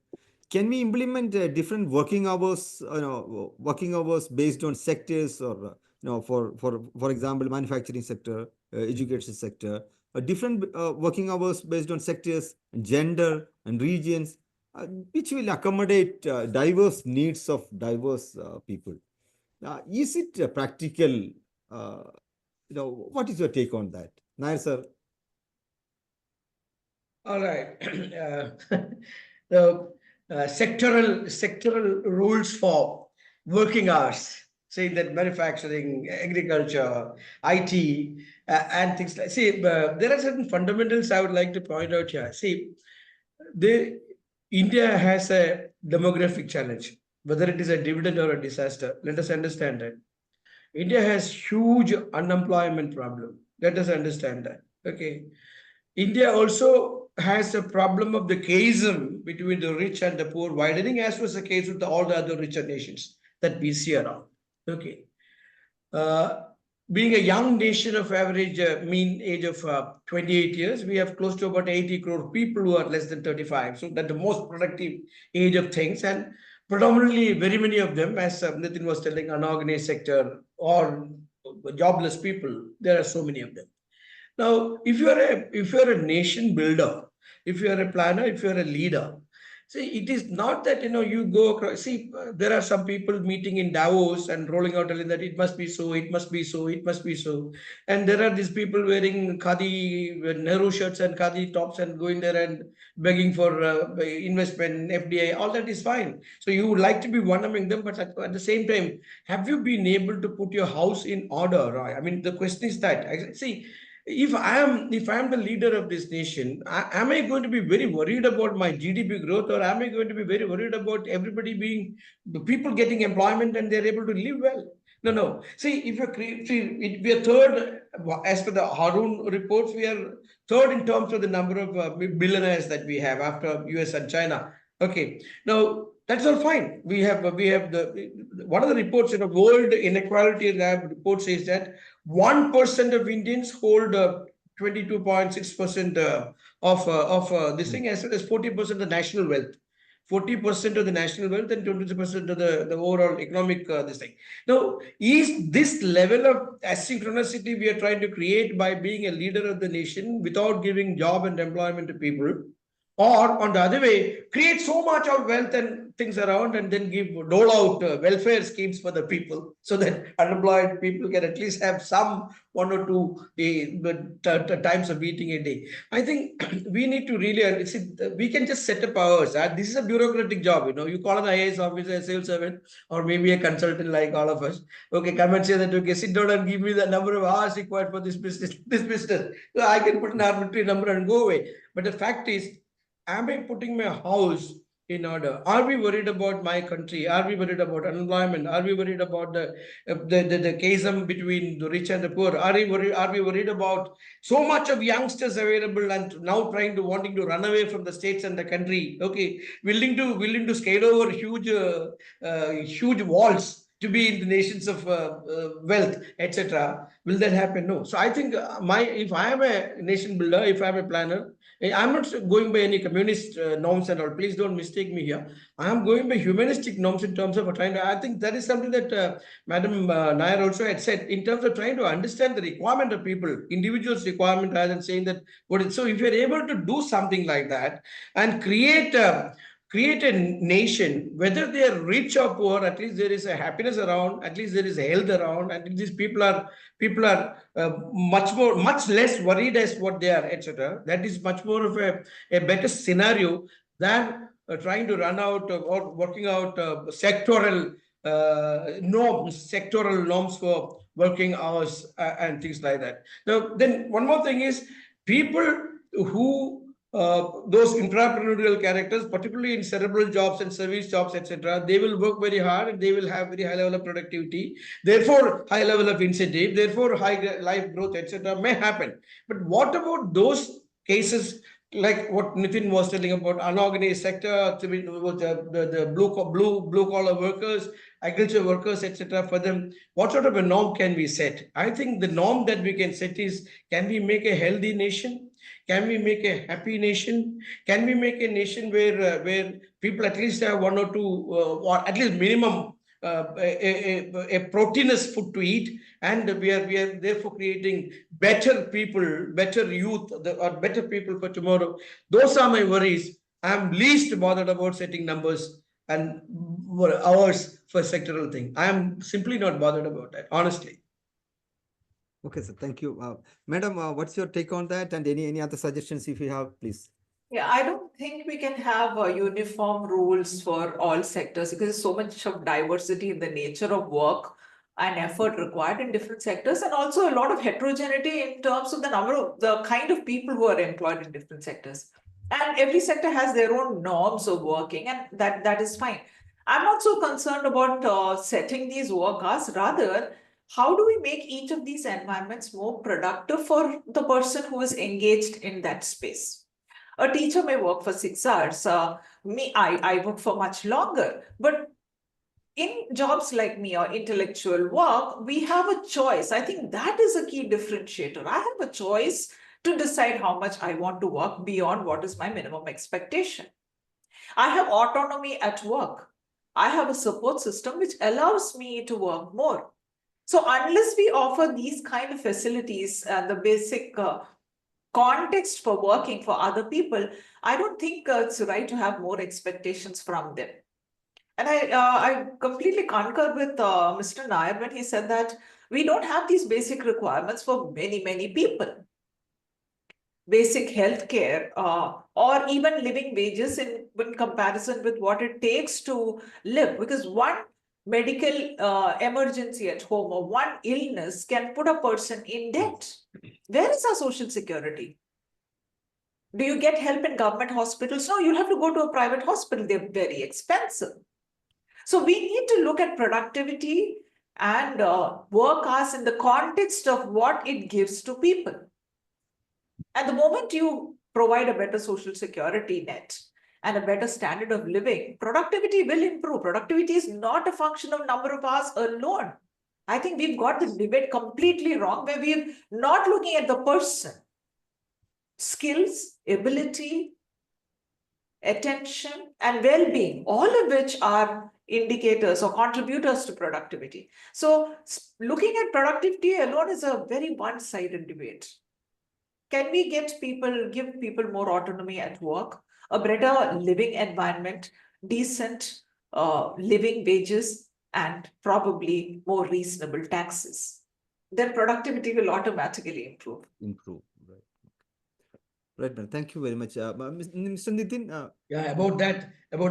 Speaker 5: Can we implement different working hours, based on sectors, or for example, manufacturing sector, education sector, different working hours based on sectors, gender, and regions, which will accommodate diverse needs of diverse people. Is it practical? What is your take on that, Nair sir?
Speaker 2: All right. The sectoral rules for working hours, say that manufacturing, agriculture, IT, and things like. See, there are certain fundamentals I would like to point out here. See, India has a demographic challenge, whether it is a dividend or a disaster. Let us understand that. India has huge unemployment problem. Let us understand that. Okay. India also has a problem of the chasm between the rich and the poor widening, as was the case with all the other richer nations that we see around. Okay. Being a young nation of average mean age of 28 years, we have close to about 80 crore people who are less than 35. So that's the most productive age of things. And predominantly, very many of them, as Nitin was telling, unorganized sector or jobless people, there are so many of them. Now, if you're a nation builder, if you're a planner, if you're a leader, see, it is not that you go across. See, there are some people meeting in Davos and rolling out telling that it must be so, it must be so, it must be so, and there are these people wearing khadi Nehru shirts and khadi tops and going there and begging for investment, FDI. All that is fine. So you would like to be one among them, but at the same time, have you been able to put your house in order? Right? I mean, the question is that. See, if I am the leader of this nation, am I going to be very worried about my GDP growth, or am I going to be very worried about everybody being the people getting employment and they're able to live well? No. See, if we are third as per the Harun reports, we are third in terms of the number of billionaires that we have after US and China. Okay, now that's all fine. We have the one of the reports in a World Inequality Lab report says that 1% of Indians hold 22.6% of this thing, as well as 40% of the national wealth. 40% of the national wealth and 20% of the overall economic this thing. Now, is this level of asynchronicity we are trying to create by being a leader of the nation without giving job and employment to people? Or on the other way, create so much of wealth and things around and then dole out welfare schemes for the people so that unemployed people can at least have some 1 or 2 times of eating a day. I think we need to really, we can just set up hours. This is a bureaucratic job, you call an IAS officer, a civil servant, or maybe a consultant like all of us. Okay, come and say that, okay, sit down and give me the number of hours required for this business. So I can put an arbitrary number and go away. But the fact is, am I putting my house in order? Are we worried about my country? Are we worried about unemployment? Are we worried about the chasm between the rich and the poor? Are we worried about so much of youngsters available and now wanting to run away from the states and the country? Okay, willing to scale over huge walls to be in the nations of wealth, etc. Will that happen? No. So I think if I am a nation builder, if I am a planner, I'm not going by any communist norms and all. Please don't mistake me here. I am going by humanistic norms in terms of trying to. I think that is something that Madam Nair also had said in terms of trying to understand the requirement of people, individuals' requirement, rather than saying that what it's. So if you're able to do something like that and create a nation, whether they are rich or poor, at least there is a happiness around, at least there is a health around, and these people are much less worried as what they are, etc. That is much more of a better scenario than trying to run out or working out sectoral norms for working hours and things like that. Now, then one more thing is people who those intrapreneurial characters, particularly in cerebral jobs and service jobs, etc., they will work very hard and they will have very high level of productivity, therefore high level of incentive, therefore high life growth, etc., may happen. But what about those cases like what Nitin was telling about unorganized sector, the blue collar workers, agriculture workers, etc., for them, what sort of a norm can we set? I think the norm that we can set is, can we make a healthy nation? Can we make a happy nation? Can we make a nation where people at least have 1 or 2, or at least minimum a proteinous food to eat, and we are therefore creating better people, better youth, or better people for tomorrow? Those are my worries. I'm least bothered about setting numbers and hours for sectoral thing. I am simply not bothered about that, honestly.
Speaker 5: Okay, sir. Thank you. Madam, what's your take on that? And any other suggestions if you have, please?
Speaker 3: Yeah, I don't think we can have uniform rules for all sectors because there's so much of diversity in the nature of work and effort required in different sectors, and also a lot of heterogeneity in terms of the kind of people who are employed in different sectors. And every sector has their own norms of working, and that is fine. I'm not so concerned about setting these work hours. Rather, how do we make each of these environments more productive for the person who is engaged in that space? A teacher may work for 6 hours. I work for much longer. But in jobs like me or intellectual work, we have a choice. I think that is a key differentiator. I have a choice to decide how much I want to work beyond what is my minimum expectation. I have autonomy at work. I have a support system which allows me to work more. So unless we offer these kind of facilities and the basic context for working for other people, I don't think it's right to have more expectations from them. And I completely concur with Mr. Nair when he said that we don't have these basic requirements for many people. Basic healthcare or even living wages in comparison with what it takes to live, because one medical emergency at home or one illness can put a person in debt. Where is our social security? Do you get help in government hospitals? No, you'll have to go to a private hospital. They're very expensive. So we need to look at productivity and work hours in the context of what it gives to people. And the moment you provide a better social security net and a better standard of living, productivity will improve. Productivity is not a function of number of hours alone. I think we've got the debate completely wrong, where we're not looking at the person. Skills, ability, attention, and well-being, all of which are indicators or contributors to productivity. So looking at productivity alone is a very one-sided debate. Can we give people more autonomy at work, a better living environment, decent living wages, and probably more reasonable taxes? Then productivity will automatically improve.
Speaker 5: Right. Right, man. Thank you very much. Mr. Nitin,
Speaker 2: Yeah, about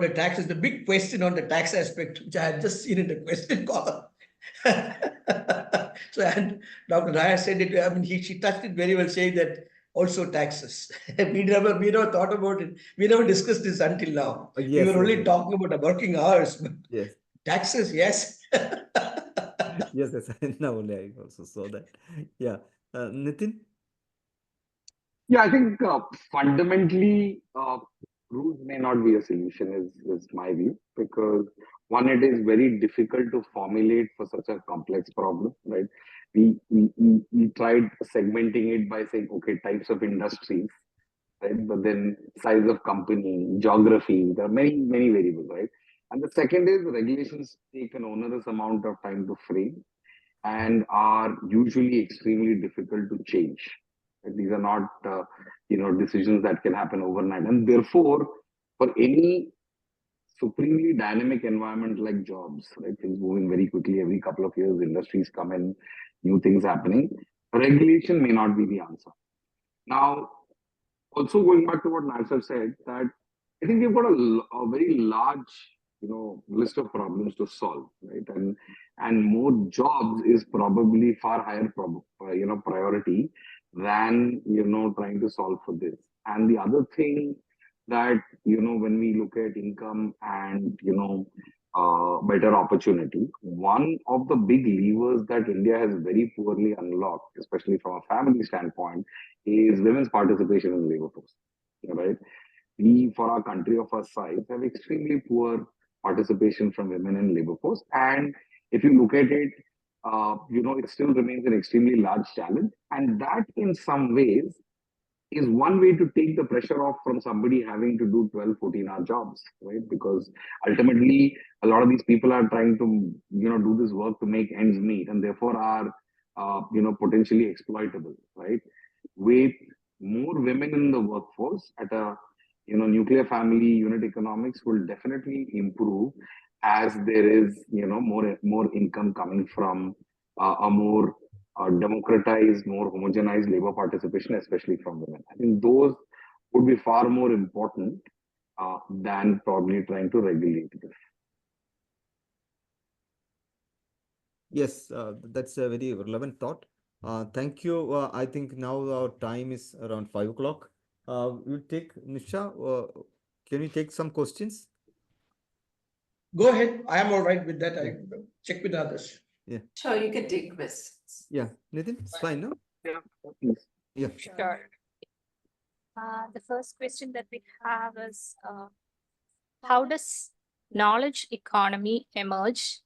Speaker 2: the taxes, the big question on the tax aspect, which I had just seen in the question column. So, and Dr. Nair said it, I mean, she touched it very well, saying that also taxes. we never thought about it. We never discussed this until now. We
Speaker 5: yes,
Speaker 2: were only
Speaker 5: yes,
Speaker 2: talking about the working hours, but
Speaker 5: yes,
Speaker 2: taxes, yes.
Speaker 5: yes, now only I also saw that. Yeah, Nitin.
Speaker 4: Yeah, I think fundamentally, rules may not be a solution, is my view, because one, it is very difficult to formulate for such a complex problem, right? We tried segmenting it by saying, okay, types of industries, right? But then size of company, geography, there are many variables, right? And the second is regulations take an onerous amount of time to frame and are usually extremely difficult to change. These are not, decisions that can happen overnight. And therefore, for any supremely dynamic environment like jobs, right, things moving very quickly every couple of years, industries come in, new things happening, regulation may not be the answer. Now, also going back to what Nair said, that I think we've got a very large, list of problems to solve, right? And more jobs is probably far higher, priority than trying to solve for this. And the other thing that when we look at income and better opportunity, one of the big levers that India has very poorly unlocked, especially from a family standpoint, is women's participation in the labor force, right? We, for our country of our size, have extremely poor participation from women in labor force. And if you look at it, it still remains an extremely large challenge. And that in some ways is one way to take the pressure off from somebody having to do 12, 14-hour jobs, right? Because ultimately, a lot of these people are trying to, do this work to make ends meet and therefore are, potentially exploitable, right? With more women in the workforce at a, nuclear family unit economics will definitely improve as there is, more income coming from a more democratized, more homogenized labor participation, especially from women. I think those would be far more important than probably trying to regulate this.
Speaker 5: Yes, that's a very relevant thought. Thank you. I think now our time is around 5 o'clock. We'll take Nisha. Can you take some questions?
Speaker 2: Go ahead. I am all right with that. I check with others.
Speaker 5: Yeah.
Speaker 3: Sure, you can take questions.
Speaker 5: Yeah, Nitin, it's fine, no?
Speaker 4: Yeah, please.
Speaker 5: Yeah.
Speaker 1: Sure. The first question that we have is, how does knowledge economy emerge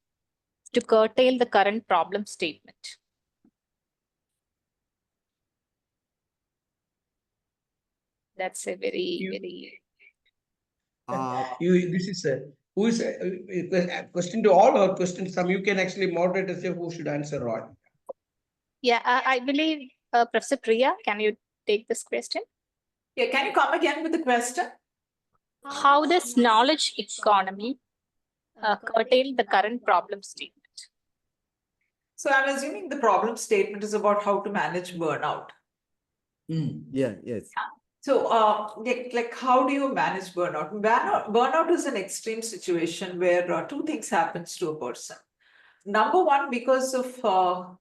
Speaker 1: to curtail the current problem statement? That's a very
Speaker 2: This is who is a question to all or question to some? You can actually moderate and say who should answer what.
Speaker 1: Yeah, I believe Professor Priya, can you take this question?
Speaker 3: Yeah, can you come again with the question?
Speaker 1: How does knowledge economy curtail the current problem statement?
Speaker 3: So I'm assuming the problem statement is about how to manage burnout.
Speaker 5: Yeah, yes.
Speaker 3: So, like, how do you manage burnout? Burnout is an extreme situation where two things happens to a person. Number one, because of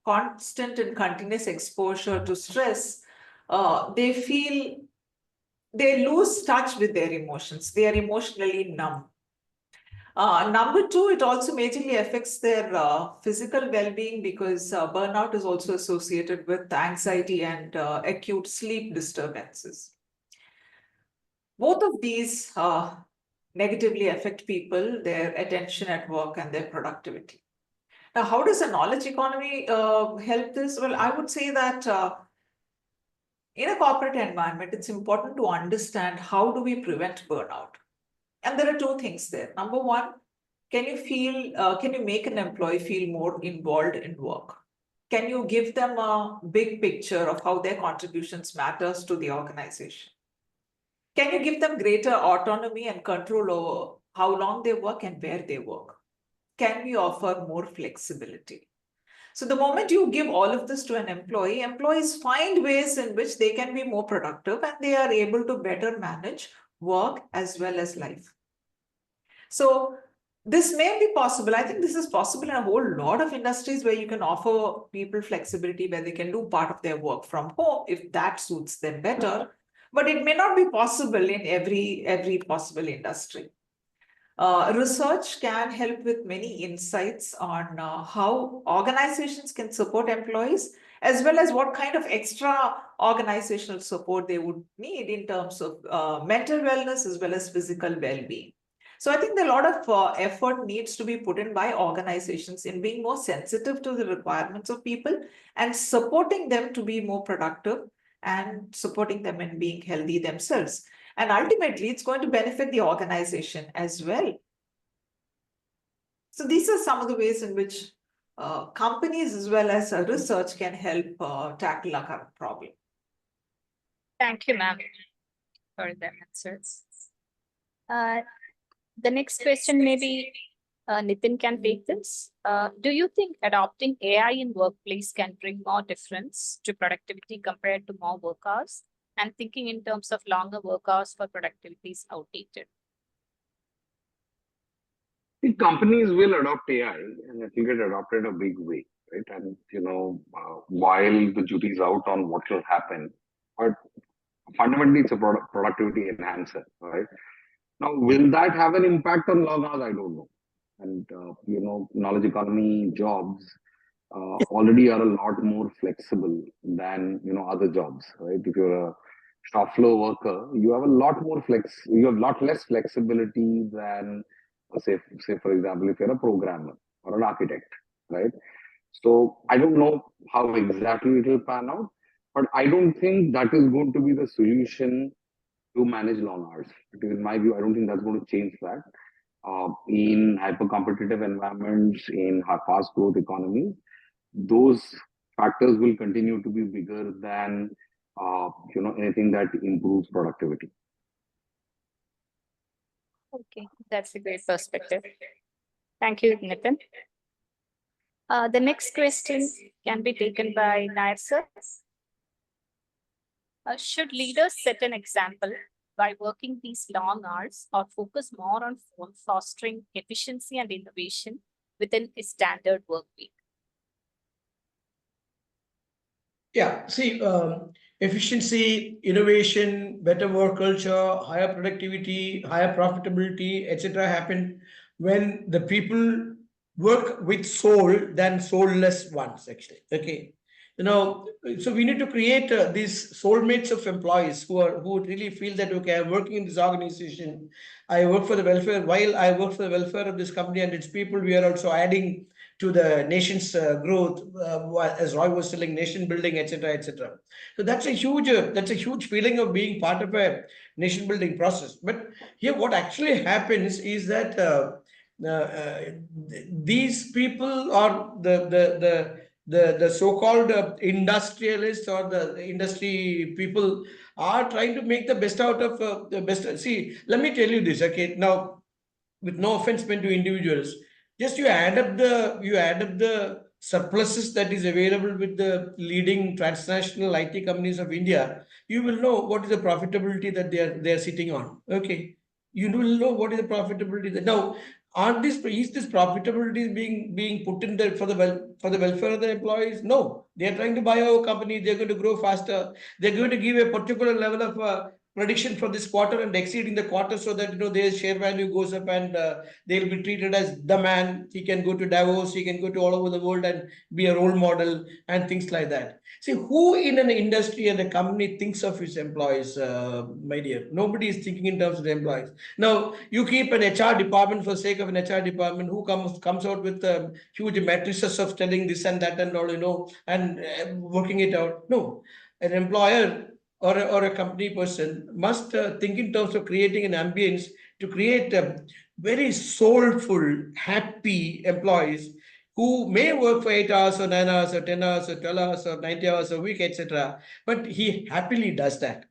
Speaker 3: constant and continuous exposure to stress, they lose touch with their emotions. They are emotionally numb. Number two, it also majorly affects their physical well-being because burnout is also associated with anxiety and acute sleep disturbances. Both of these negatively affect people, their attention at work and their productivity. Now, how does a knowledge economy help this? Well, I would say that in a corporate environment, it's important to understand how do we prevent burnout. And there are two things there. Number one, can you make an employee feel more involved in work? Can you give them a big picture of how their contributions matters to the organization? Can you give them greater autonomy and control over how long they work and where they work? Can we offer more flexibility? So the moment you give all of this to an employee, employees find ways in which they can be more productive and they are able to better manage work as well as life. So this may be possible. I think this is possible in a whole lot of industries where you can offer people flexibility, where they can do part of their work from home if that suits them better. But it may not be possible in every possible industry. Research can help with many insights on how organizations can support employees, as well as what kind of extra organizational support they would need in terms of mental wellness as well as physical well-being. So I think a lot of effort needs to be put in by organizations in being more sensitive to the requirements of people and supporting them to be more productive and supporting them in being healthy themselves. And ultimately, it's going to benefit the organization as well. So these are some of the ways in which companies as well as research can help tackle our current problem.
Speaker 1: Thank you, ma'am, for the answers. The next question, maybe Nitin can take this. Do you think adopting AI in workplace can bring more difference to productivity compared to more work hours? And thinking in terms of longer work hours for productivity is outdated.
Speaker 4: The companies will adopt AI and it will get adopted in a big way, right? And, while the jury is out on what will happen, but fundamentally it's a productivity enhancer, right? Now, will that have an impact on long hours? I don't know. And, knowledge economy jobs already are a lot more flexible than, other jobs, right? If you're a shop floor worker, you have a lot more you have a lot less flexibility than, say for example, if you're a programmer or an architect, right? So I don't know how exactly it will pan out, but I don't think that is going to be the solution to manage long hours. Because in my view, I don't think that's going to change that. In hyper-competitive environments, in fast growth economies, those factors will continue to be bigger than anything that improves productivity.
Speaker 1: Okay, that's a great perspective. Thank you, Nitin. The next question can be taken by Nair sir. Should leaders set an example by working these long hours or focus more on fostering efficiency and innovation within a standard work week?
Speaker 2: Yeah, see, efficiency, innovation, better work culture, higher productivity, higher profitability, etc. happen when the people work with soul than soulless ones, actually. Okay. So we need to create these soulmates of employees who really feel that, okay, I'm working in this organization. I work for the welfare. While I work for the welfare of this company and its people, we are also adding to the nation's growth, as Roy was telling, nation building, etc., etc. So that's a huge feeling of being part of a nation building process. But here, what actually happens is that these people are the so-called industrialists or the industry people are trying to make the best out of the best. See, let me tell you this, okay? Now, with no offense meant to individuals, just you add up the surpluses that is available with the leading transnational IT companies of India, you will know what is the profitability that they are sitting on. Okay, you will know what is the profitability that now. Is this profitability being put in there for the welfare of the employees? No, they are trying to buy our company. They're going to grow faster. They're going to give a particular level of prediction for this quarter and exceeding the quarter so that their share value goes up and they'll be treated as the man. He can go to Davos, he can go to all over the world and be a role model and things like that. See, who in an industry and a company thinks of his employees, my dear? Nobody is thinking in terms of the employees. Now, you keep an HR department for sake of an HR department who comes out with huge matrices of telling this and that and all, and working it out. No, an employer or a company person must think in terms of creating an ambience to create a very soulful, happy employees who may work for 8 hours or 9 hours or 10 hours or 12 hours or 90 hours a week, etc. But he happily does that.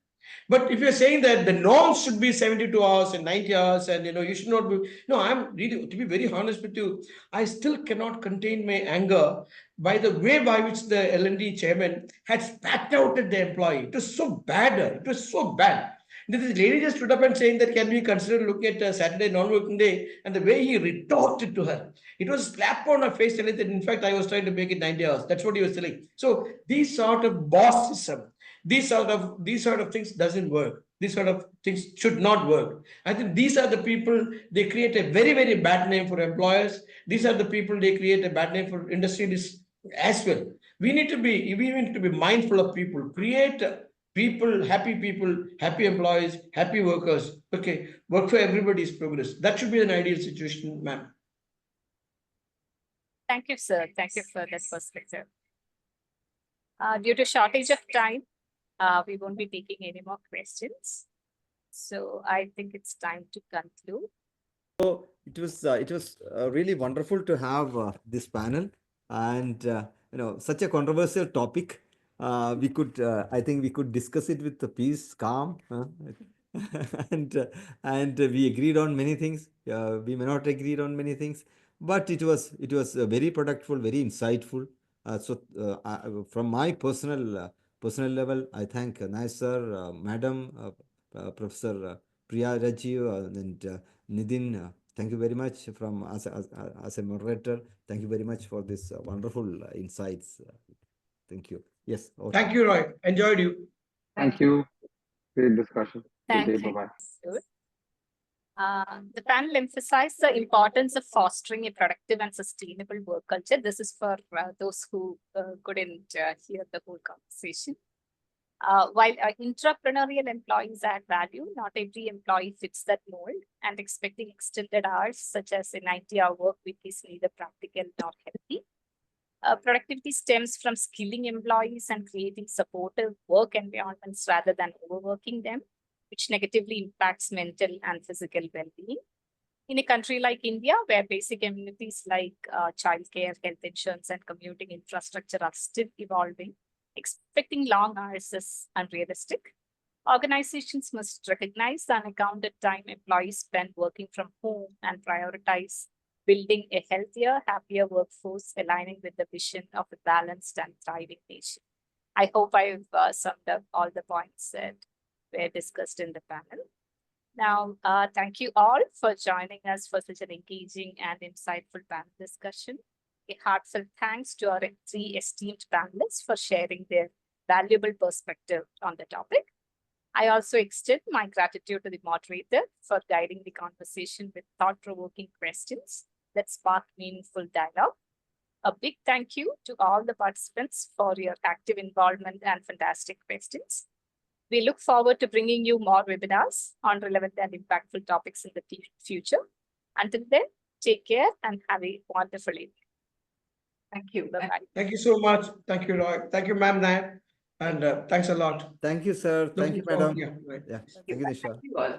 Speaker 2: But if you're saying that the norm should be 72 hours and 90 hours and you should not be, no, I'm really, to be very honest with you, I still cannot contain my anger by the way by which the L&D chairman had spat out at the employee. It was so bad. It was so bad. This lady just stood up and saying that can we consider looking at a Saturday non-working day, and the way he retorted to her, it was slap on her face telling that in fact I was trying to make it 90 hours. That's what he was telling. So these sort of bossism, these sort of things doesn't work. These sort of things should not work. I think these are the people, they create a very, very bad name for employers. These are the people, they create a bad name for industries as well. We need to be mindful of people, create people, happy employees, happy workers. Okay, work for everybody's progress. That should be an ideal situation, ma'am.
Speaker 1: Thank you, sir. Thank you for that perspective. Due to shortage of time, we won't be taking any more questions. So I think it's time to conclude.
Speaker 5: So it was really wonderful to have this panel, and such a controversial topic. We could I think we could discuss it with the peace, calm, and we agreed on many things. We may not agree on many things, but it was very productive, very insightful. From my personal level, I thank Nair sir, Madam, Professor Priya, Rajeev, and Nitin. Thank you very much from as a moderator. Thank you very much for this wonderful insights. Thank you. Yes.
Speaker 2: Thank you, Roy. Enjoyed you.
Speaker 4: Thank you. Great discussion. Good day.
Speaker 1: Thank you.
Speaker 4: Bye-bye.
Speaker 1: The panel emphasized the importance of fostering a productive and sustainable work culture. This is for those who couldn't hear the whole conversation. While entrepreneurial employees add value, not every employee fits that mold, and expecting extended hours, such as a 90-hour work week, is neither practical nor healthy. Productivity stems from skilling employees and creating supportive work environments rather than overworking them, which negatively impacts mental and physical well-being. In a country like India, where basic amenities like childcare, health insurance, and commuting infrastructure are still evolving, expecting long hours is unrealistic. Organizations must recognize the unaccounted time employees spend working from home and prioritize building a healthier, happier workforce, aligning with the vision of a balanced and thriving nation. I hope I've summed up all the points that were discussed in the panel. Now, thank you all for joining us for such an engaging and insightful panel discussion. A heartfelt thanks to our 3 esteemed panelists for sharing their valuable perspective on the topic. I also extend my gratitude to the moderator for guiding the conversation with thought-provoking questions that spark meaningful dialogue. A big thank you to all the participants for your active involvement and fantastic questions. We look forward to bringing you more webinars on relevant and impactful topics in the future. Until then, take care and have a wonderful evening.
Speaker 3: Thank you.
Speaker 1: Bye-bye.
Speaker 2: Thank you so much. Thank you, Roy. Thank you, ma'am, Nair. And thanks a lot.
Speaker 5: Thank you, sir. Thank you,
Speaker 2: Looking forward-
Speaker 5: madam.
Speaker 2: Yeah, right.
Speaker 5: Yeah. Thank you, Nisha.
Speaker 3: Thank you all.